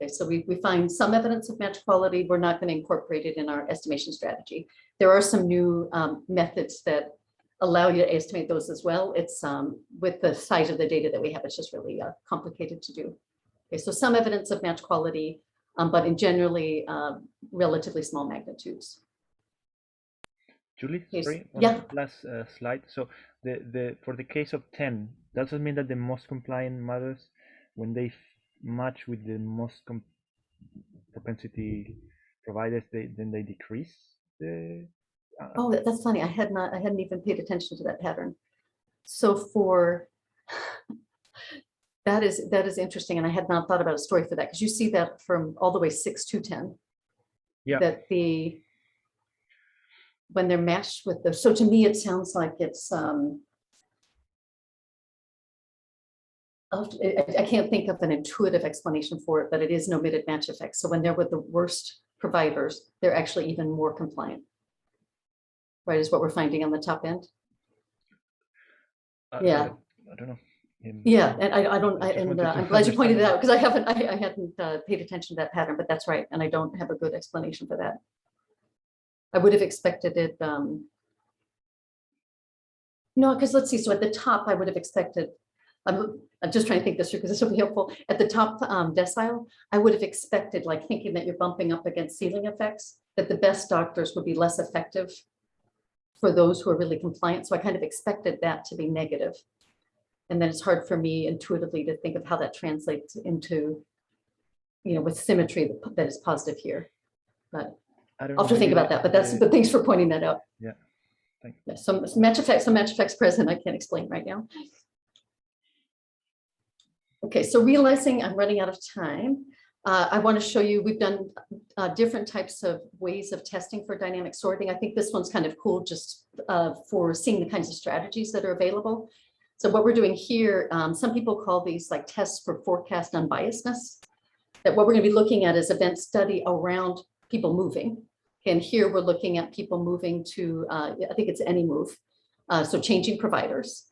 Okay, so we find some evidence of match quality. We're not going to incorporate it in our estimation strategy. There are some new methods that allow you to estimate those as well. It's with the size of the data that we have, it's just really complicated to do. Okay, so some evidence of match quality, but in generally relatively small magnitudes. Julie, Yes. sorry, Yeah. last slide. So for the case of 10, does it mean that the most compliant mothers, when they match with the most propensity providers, then they decrease the? Oh, that's funny. I hadn't even paid attention to that pattern. So for that is interesting, and I had not thought about a story for that, because you see that from all the way 6 to 10. Yeah. That when they're matched with the, so to me it sounds like it's I can't think of an intuitive explanation for it, but it is an omitted match effect. So when they're with the worst providers, they're actually even more compliant. Right, is what we're finding on the top end. Yeah. I don't know. Yeah, and I don't, I just wanted to I'm glad you pointed it out, understand. because I hadn't paid attention to that pattern, but that's right, and I don't have a good explanation for that. I would have expected it. No, because let's see. So at the top, I would have expected. I'm just trying to think this through because this will be helpful. At the top decile, I would have expected, like thinking that you're bumping up against ceiling effects, that the best doctors would be less effective for those who are really compliant. So I kind of expected that to be negative. And then it's hard for me intuitively to think of how that translates into, with symmetry that is positive here. But I don't I'll have to think about that. But but thanks for pointing that out. Yeah, thank you. Yeah, some match effects present. I can't explain right now. Okay, so realizing I'm running out of time, I want to show you, we've done different types of ways of testing for dynamic sorting. I think this one's kind of cool just for seeing the kinds of strategies that are available. So what we're doing here, some people call these like tests for forecast unbiasedness, that what we're going to be looking at is event study around people moving. And here we're looking at people moving to, I think it's any move, so changing providers.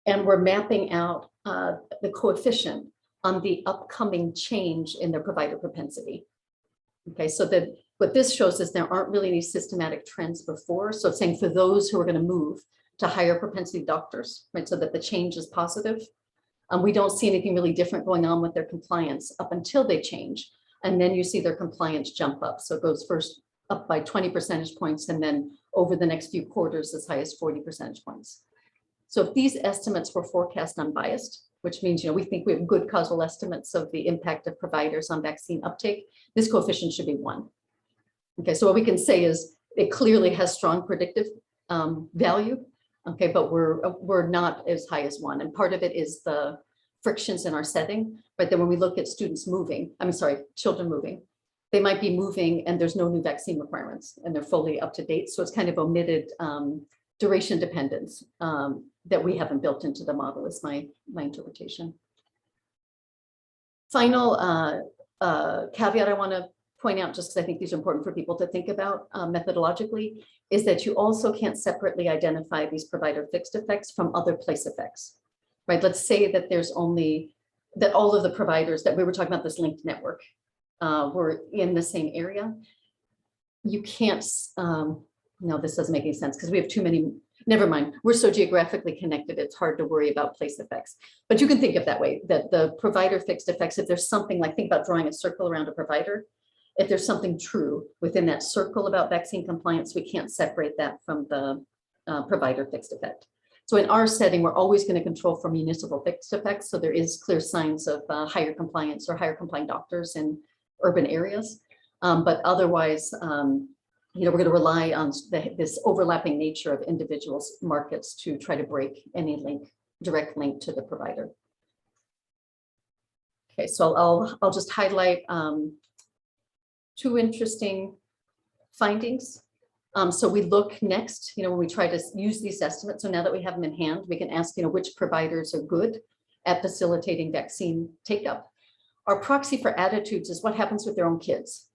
And we're mapping out the coefficient on the upcoming change in their provider propensity. Okay, so that what this shows is there aren't really any systematic trends before. So it's saying for those who are going to move to higher propensity doctors, right, so that the change is positive. We don't see anything really different going on with their compliance up until they change. And then you see their compliance jump up. So it goes first up by 20 percentage points, and then over the next few quarters, as high as 40 percentage points. So if these estimates were forecast unbiased, which means, we think we have good causal estimates of the impact of providers on vaccine uptake, this coefficient should be 1. Okay, so what we can say is it clearly has strong predictive value. Okay, but we're not as high as 1. And part of it is the frictions in our setting. But then when we look at students moving, children moving, they might be moving and there's no new vaccine requirements and they're fully up to date. So it's kind of omitted duration dependence that we haven't built into the model is my interpretation. Final caveat I want to point out, just because I think these are important for people to think about methodologically, is that you also can't separately identify these provider fixed effects from other place effects, right? Let's say that there's only, that all of the providers that we were talking about, this linked network, were in the same area. You can't, no, this doesn't make any sense because we have too many, never mind. We're so geographically connected, it's hard to worry about place effects. But you can think of that way, that the provider fixed effects, if there's something like, think about drawing a circle around a provider, if there's something true within that circle about vaccine compliance, we can't separate that from the provider fixed effect. So in our setting, we're always going to control for municipal fixed effects. So there is clear signs of higher compliance or higher compliant doctors in urban areas. But otherwise, we're going to rely on this overlapping nature of individuals' markets to try to break any direct link to the provider. Okay, so I'll just highlight 2 interesting findings So we look next, when we try to use these estimates. So now that we have them in hand, we can ask, which providers are good at facilitating vaccine take-up. Our proxy for attitudes is what happens with their own kids.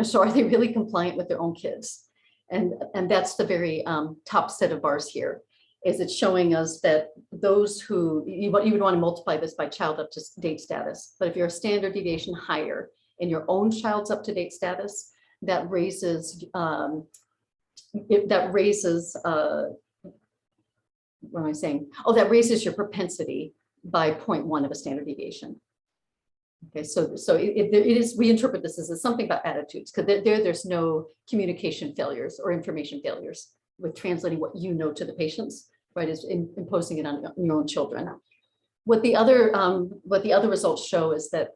So are they really compliant with their own kids? And that's the very top set of bars here. Is it showing us that those who, you would want to multiply this by child up to date status. But if you're a standard deviation higher in your own child's up to date status, that raises, what am I saying? Oh, that raises your propensity by 0.1 of a standard deviation. Okay, so it is, we interpret this as something about attitudes, because there's no communication failures or information failures with translating what you know to the patients, right, is imposing it on your own children. What the other results show is that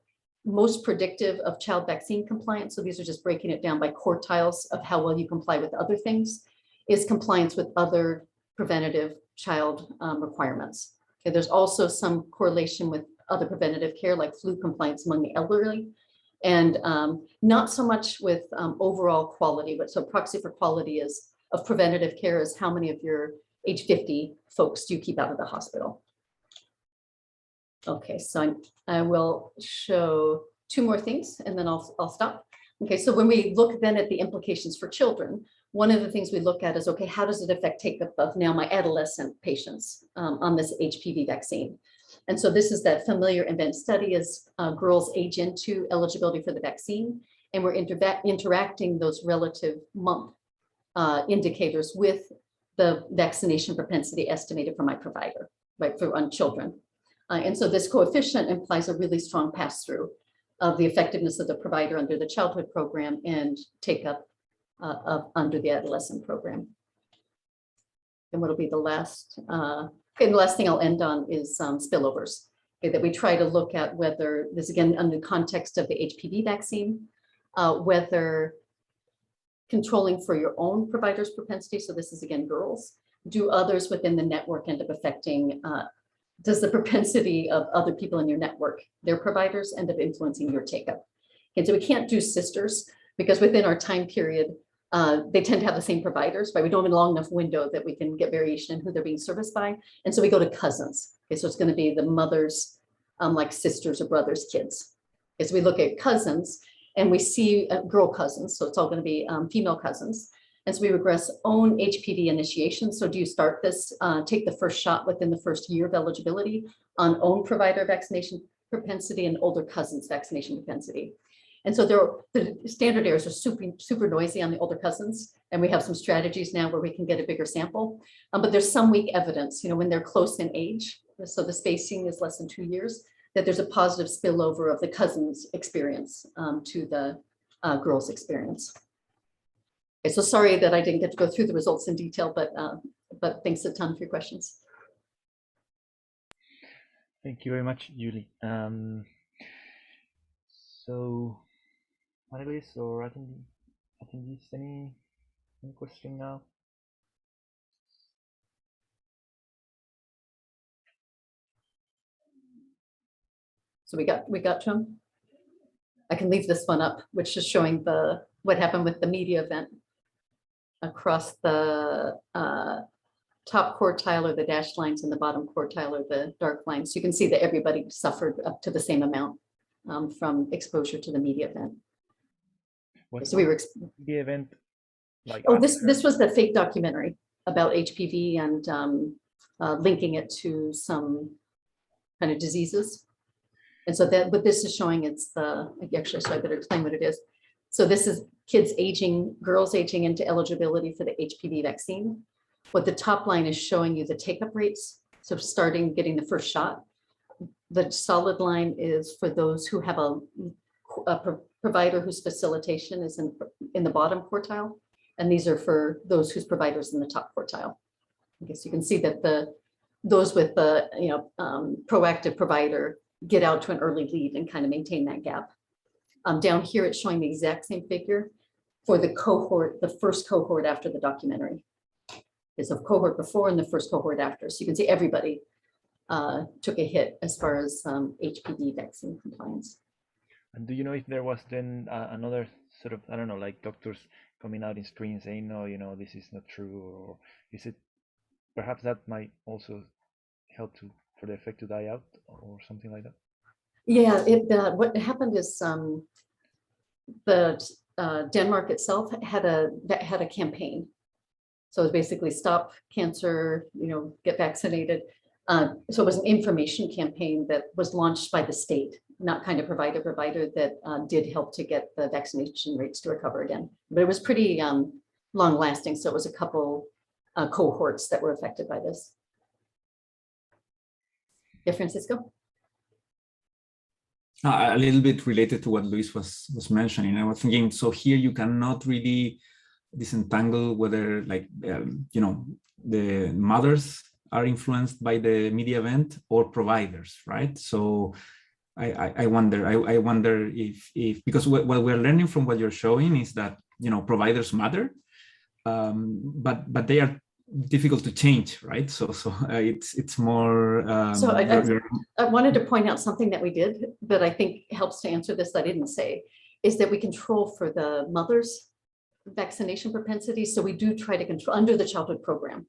most predictive of child vaccine compliance, so these are just breaking it down by quartiles of how well you comply with other things, is compliance with other preventative child requirements. Okay, there's also some correlation with other preventative care like flu compliance among the elderly, and not so much with overall quality, but so proxy for quality is of preventative care is how many of your age 50 folks do you keep out of the hospital. Okay, so I will show two more things and then I'll stop. Okay, so when we look then at the implications for children, one of the things we look at is, okay, how does it affect take-up of now my adolescent patients on this HPV vaccine? And so this is that familiar event study as girls age into eligibility for the vaccine, and we're interacting those relative month indicators with the vaccination propensity estimated for my provider, right, on children. And so this coefficient implies a really strong pass-through of the effectiveness of the provider under the childhood program and take-up under the adolescent program. And what'll be the last, okay, the last thing I'll end on is spillovers, okay, that we try to look at whether this, again, under the context of the HPV vaccine, whether controlling for your own provider's propensity, so this is again girls, do others within the network end up affecting, does the propensity of other people in your network, their providers, end up influencing your take-up? And so we can't do sisters because within our time period, they tend to have the same providers, right? We don't have a long enough window that we can get variation in who they're being serviced by. And so we go to cousins. Okay, so it's going to be the mothers, like sisters or brothers' kids. As we look at cousins and we see girl cousins, so it's all going to be female cousins. And so we regress own HPV initiation. So do you start this, take the first shot within the first year of eligibility on own provider vaccination propensity and older cousins vaccination propensity? And so the standard errors are super noisy on the older cousins. And we have some strategies now where we can get a bigger sample. But there's some weak evidence, when they're close in age, so the spacing is less than 2 years, that there's a positive spillover of the cousins experience to the girls experience. Okay, so sorry that I didn't get to go through the results in detail, but thanks a ton for your questions. Thank you very much, Julie. So, panelists or attendees, any question now? So we got to him. I can leave this one up, which is showing what happened with the media event across the top quartile or the dashed lines and the bottom quartile or the dark lines. So you can see that everybody suffered up to the same amount from exposure to the media event. What's so we were the event like? Oh, this was the fake documentary about HPV and linking it to some kind of diseases. And so that what this is showing, it's actually, so I better explain what it is. So this is kids aging, girls aging into eligibility for the HPV vaccine. What the top line is showing you the take-up rates. So starting getting the first shot. The solid line is for those who have a provider whose facilitation is in the bottom quartile. And these are for those whose providers in the top quartile. I guess you can see that those with the proactive provider get out to an early lead and kind of maintain that gap. Down here, it's showing the exact same figure for the cohort, the first cohort after the documentary. It's a cohort before and the first cohort after. So you can see everybody took a hit as far as HPV vaccine compliance. And do you know if there was then another sort of, I don't know, like doctors coming out in screen saying, no, this is not true, or is it perhaps that might also help for the effect to die out or something like that? Yeah, what happened is the Denmark itself had a campaign. So it was basically stop cancer, get vaccinated. So it was an information campaign that was launched by the state, not kind of provider that did help to get the vaccination rates to recover again. But it was pretty long lasting. So it was a couple cohorts that were affected by this. Yeah, Francisco? A little bit related to what Luis was mentioning. I was thinking, so here you cannot really disentangle whether the mothers are influenced by the media event or providers, right? So I wonder if because what we're learning from what you're showing is that providers matter, but they are difficult to change, right? So it's more. So I wanted to point out something that we did that I think helps to answer this. I didn't say is that we control for the mother's vaccination propensity. So we do try to control under the childhood program.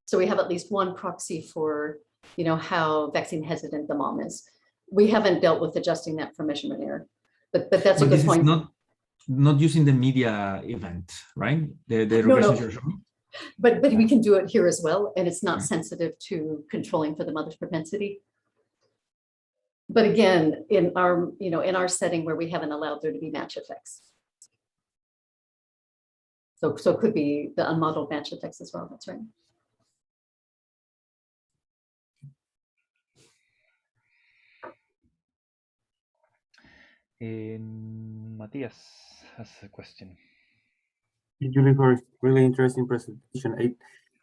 So we have at least one proxy for how vaccine hesitant the mom is. We haven't dealt with adjusting that for measurement error, but that's a good point. Not using the media event, right? The regressions you're showing. But we can do it here as well, and it's not sensitive to controlling for the mother's propensity. But again, in our setting where we haven't allowed there to be match effects. So it could be the unmodeled match effects as well. That's right. Matthias has a question. Julie, for a really interesting presentation.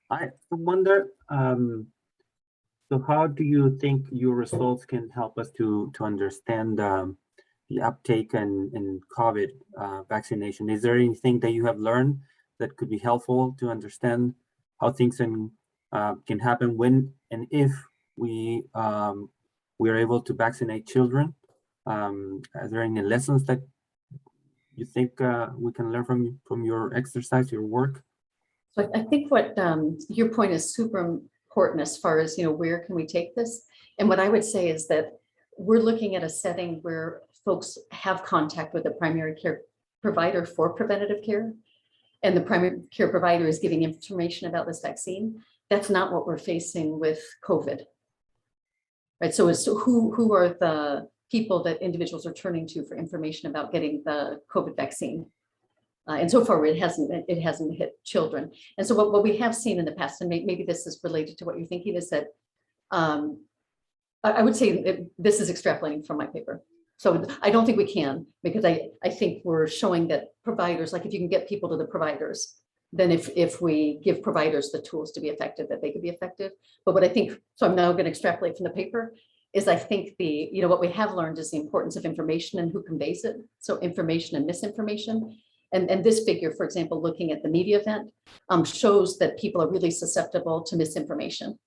I wonder, so how do you think your results can help us to understand the uptake in COVID vaccination? Is there anything that you have learned that could be helpful to understand how things can happen when and if we are able to vaccinate children? Are there any lessons that you think we can learn from your exercise, your work? So I think what your point is super important as far as where can we take this, and what I would say is that we're looking at a setting where folks have contact with a primary care provider for preventative care, and the primary care provider is giving information about this vaccine. That's not what we're facing with COVID, right? So who are the people that individuals are turning to for information about getting the COVID vaccine? And so far, it hasn't hit children. And so what we have seen in the past, and maybe this is related to what you're thinking, is that I would say this is extrapolating from my paper. So I don't think we can, because I think we're showing that providers, like if you can get people to the providers, then if we give providers the tools to be effective, that they could be effective. But what I think, so I'm now going to extrapolate from the paper, is I think what we have learned is the importance of information and who conveys it. So information and misinformation. And this figure, for example, looking at the media event, shows that people are really susceptible to misinformation,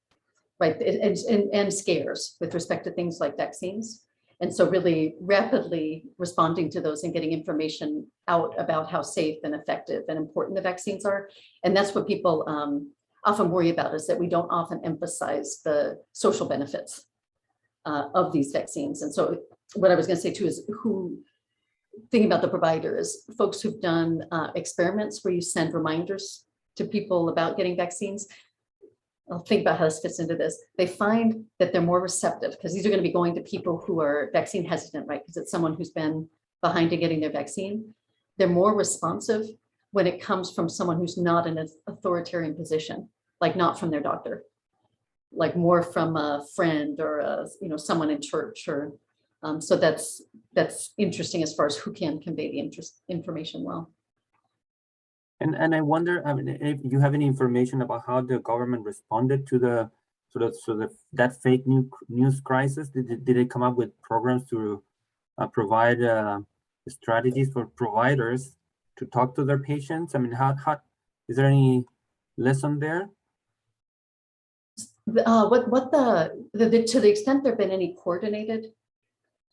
right? And scares with respect to things like vaccines. And so really rapidly responding to those and getting information out about how safe and effective and important the vaccines are. And that's what people often worry about, is that we don't often emphasize the social benefits of these vaccines. And so what I was going to say too is thinking about the providers, folks who've done experiments where you send reminders to people about getting vaccines. I'll think about how this fits into this. They find that they're more receptive, because these are going to be going to people who are vaccine hesitant, right? Because it's someone who's been behind in getting their vaccine. They're more responsive when it comes from someone who's not in an authoritarian position, like not from their doctor, like more from a friend or someone in church, or so that's interesting as far as who can convey the information well. And I wonder, I mean, if you have any information about how the government responded to the that fake news crisis. Did they come up with programs to provide strategies for providers to talk to their patients? I mean, how is there any lesson there? To the extent there have been any coordinated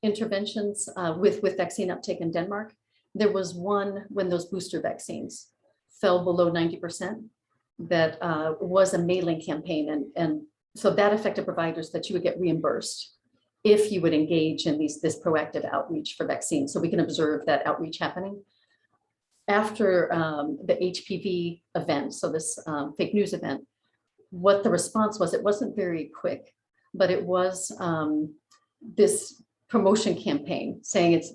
interventions with vaccine uptake in Denmark, there was one when those booster vaccines. fell below 90%, that was a mailing campaign. And so that affected providers that you would get reimbursed if you would engage in this proactive outreach for vaccines. So we can observe that outreach happening. After the HPV event, so this fake news event, what the response was, it wasn't very quick, but it was this promotion campaign saying it's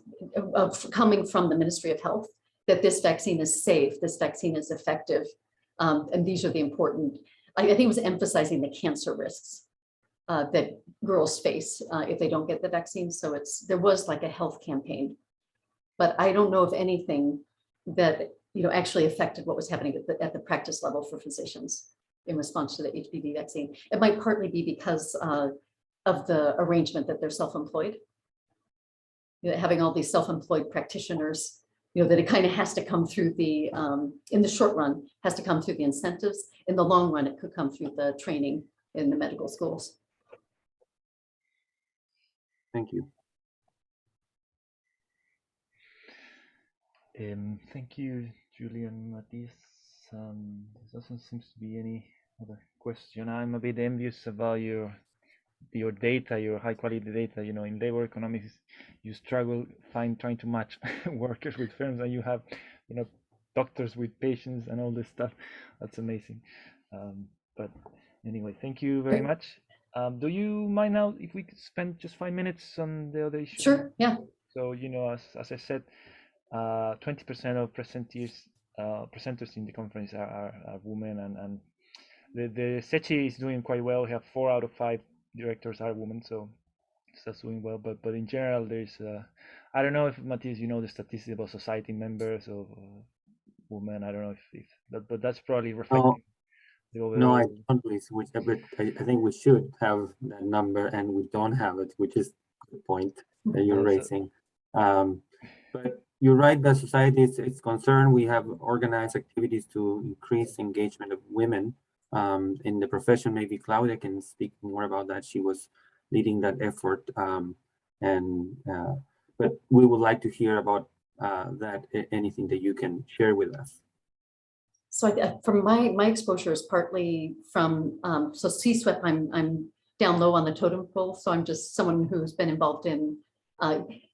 coming from the Ministry of Health, that this vaccine is safe, this vaccine is effective, and these are the important, I think it was emphasizing the cancer risks that girls face if they don't get the vaccine. So there was like a health campaign, but I don't know of anything that actually affected what was happening at the practice level for physicians in response to the HPV vaccine. It might partly be because of the arrangement that they're self-employed. Having all these self-employed practitioners, that it kind of has to come through the, in the short run, has to come through the incentives. In the long run, it could come through the training in the medical schools. Thank you. Thank you, Julian, Matthias. There doesn't seem to be any other question. I'm a bit envious about your data, your high quality data. In labor economics, you struggle trying to match workers with firms, and you have, doctors with patients and all this stuff. That's amazing. But anyway, thank you very much. Do you mind now if we could spend just 5 minutes on the other issue? Sure, yeah. So, as I said, 20% of presenters in the conference are women, and the Sechi is doing quite well. We have 4 out of 5 directors are women, so that's doing well. But in general, there's I don't know if Matthias, the statistics about society members of women. I don't know if but that's probably reflecting the overall. No, I don't believe so. I think we should have that number, and we don't have it, which is the point that you're raising. But you're right that society is concerned. We have organized activities to increase engagement of women in the profession. Maybe Claudia can speak more about that. She was leading that effort. But we would like to hear about that, anything that you can share with us. So from my exposure is partly from, so CSWEP, I'm down low on the totem pole. So I'm just someone who's been involved in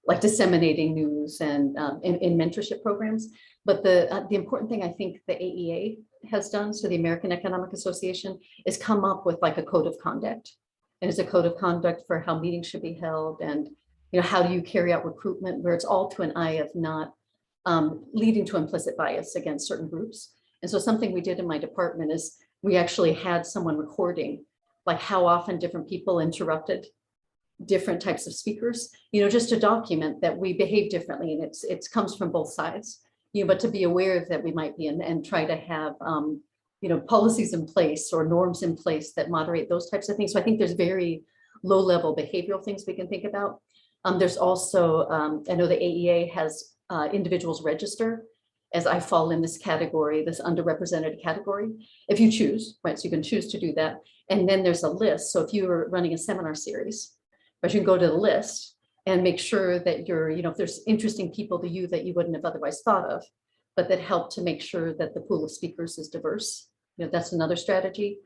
like disseminating news and in mentorship programs. But the important thing I think the AEA has done, so the American Economic Association, is come up with like a code of conduct. And it's a code of conduct for how meetings should be held, and how do you carry out recruitment, where it's all to an eye of not leading to implicit bias against certain groups. And so something we did in my department is we actually had someone recording like how often different people interrupted different types of speakers, just to document that we behave differently, and it comes from both sides, but to be aware that we might be and try to have, policies in place or norms in place that moderate those types of things. So I think there's very low level behavioral things we can think about. There's also, I know the AEA has individuals register, as I fall in this category, this underrepresented category, if you choose, right? So you can choose to do that. And then there's a list. So if you were running a seminar series, but you can go to the list and make sure that you're, if there's interesting people to you that you wouldn't have otherwise thought of, but that help to make sure that the pool of speakers is diverse. That's another strategy.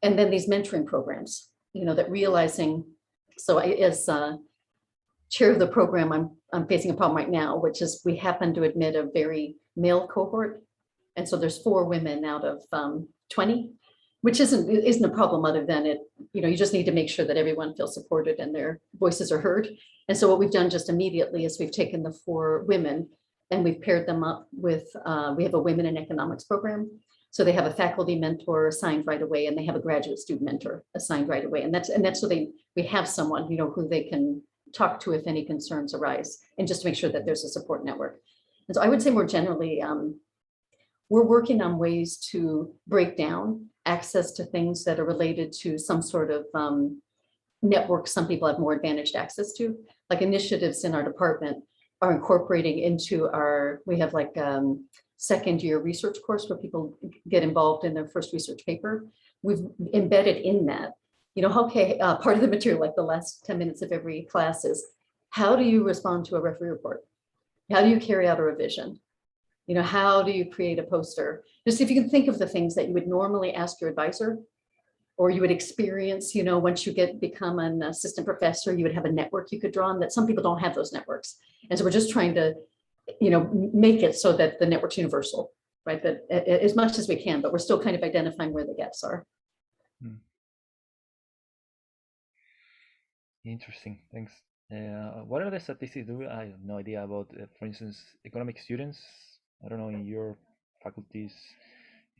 And then these mentoring programs, that realizing, so as chair of the program, I'm facing a problem right now, which is we happen to admit a very male cohort. And so there's 4 women out of 20, which isn't a problem other than it, you just need to make sure that everyone feels supported and their voices are heard. And so what we've done just immediately is we've taken the 4 women and we've paired them up with, we have a women in economics program. So they have a faculty mentor assigned right away, and they have a graduate student mentor assigned right away. And that's so we have someone, who they can talk to if any concerns arise, and just to make sure that there's a support network. And so I would say more generally, we're working on ways to break down access to things that are related to some sort of network some people have more advantaged access to. Like initiatives in our department are incorporating into we have like second year research course where people get involved in their first research paper. We've embedded in that, part of the material, like the last 10 minutes of every class is, how do you respond to a referee report? How do you carry out a revision? You know, how do you create a poster? Just if you can think of the things that you would normally ask your advisor, or you would experience, you know, once you become an assistant professor, you would have a network you could draw on, that some people don't have those networks. And so we're just trying to, you know, make it so that the network's universal, right? That as much as we can, but we're still kind of identifying where the gaps are. Interesting, thanks. What are the statistics? I have no idea about, for instance, economic students. I don't know in your faculties.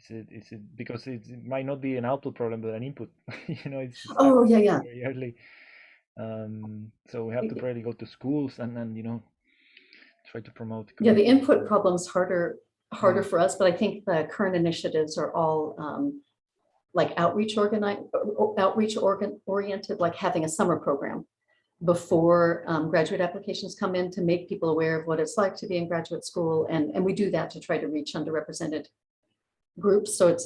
Is it because it might not be an output problem but an input? You know, it's Oh, yeah. very early. So we have to probably go to schools and you know, try to promote. Yeah, the input problem's harder for us, but I think the current initiatives are all like outreach oriented, like having a summer program before graduate applications come in to make people aware of what it's like to be in graduate school. And we do that to try to reach underrepresented groups. So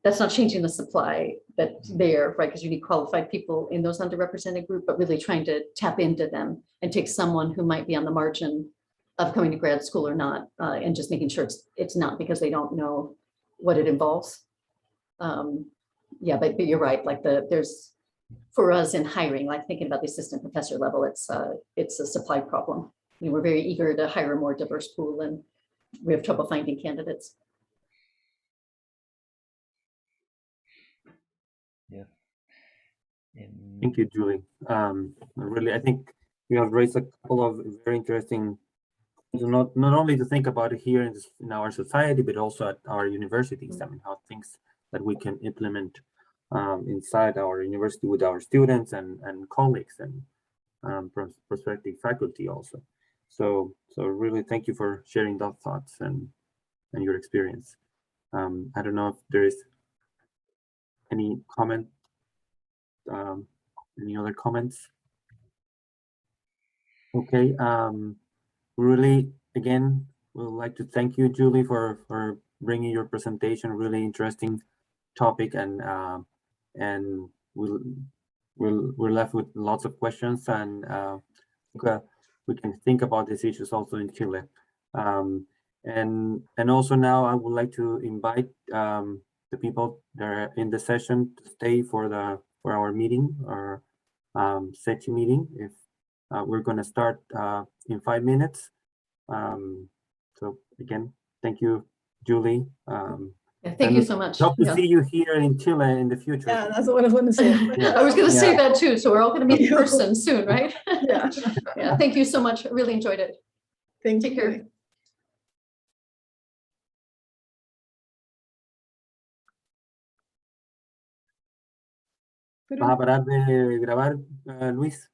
that's not changing the supply that's there, right? Because you need qualified people in those underrepresented group, but really trying to tap into them and take someone who might be on the margin of coming to grad school or not, and just making sure it's not because they don't know what it involves. Yeah, but you're right. Like there's, for us in hiring, like thinking about the assistant professor level, it's a supply problem. You know, we're very eager to hire a more diverse pool, and we have trouble finding candidates. Yeah. Thank you, Julie. Really, I think you have raised a couple of very interesting, not only to think about it here in our society, but also at our universities. I mean, how things that we can implement inside our university with our students and colleagues and prospective faculty also. So really thank you for sharing those thoughts and your experience. I don't know if there is any comment, any other comments? Okay, really, again, we would like to thank you, Julie, for bringing your presentation. Really interesting topic, and we're left with lots of questions, and we can think about these issues also in Chile. And also now I would like to invite the people that are in the session to stay for our meeting, or Sechi meeting. If we're going to start in 5 minutes. So again, thank you, Julie. Yeah, thank you so much. Hope to see you here in Chile in the future. Yeah, that's what I was going to say. I was going to say that too. So we're all going to meet in person soon, right? Yeah. Yeah. Thank you so much. I really enjoyed it. Thank you. Take care. ¿Vas a parar de grabar, Luis?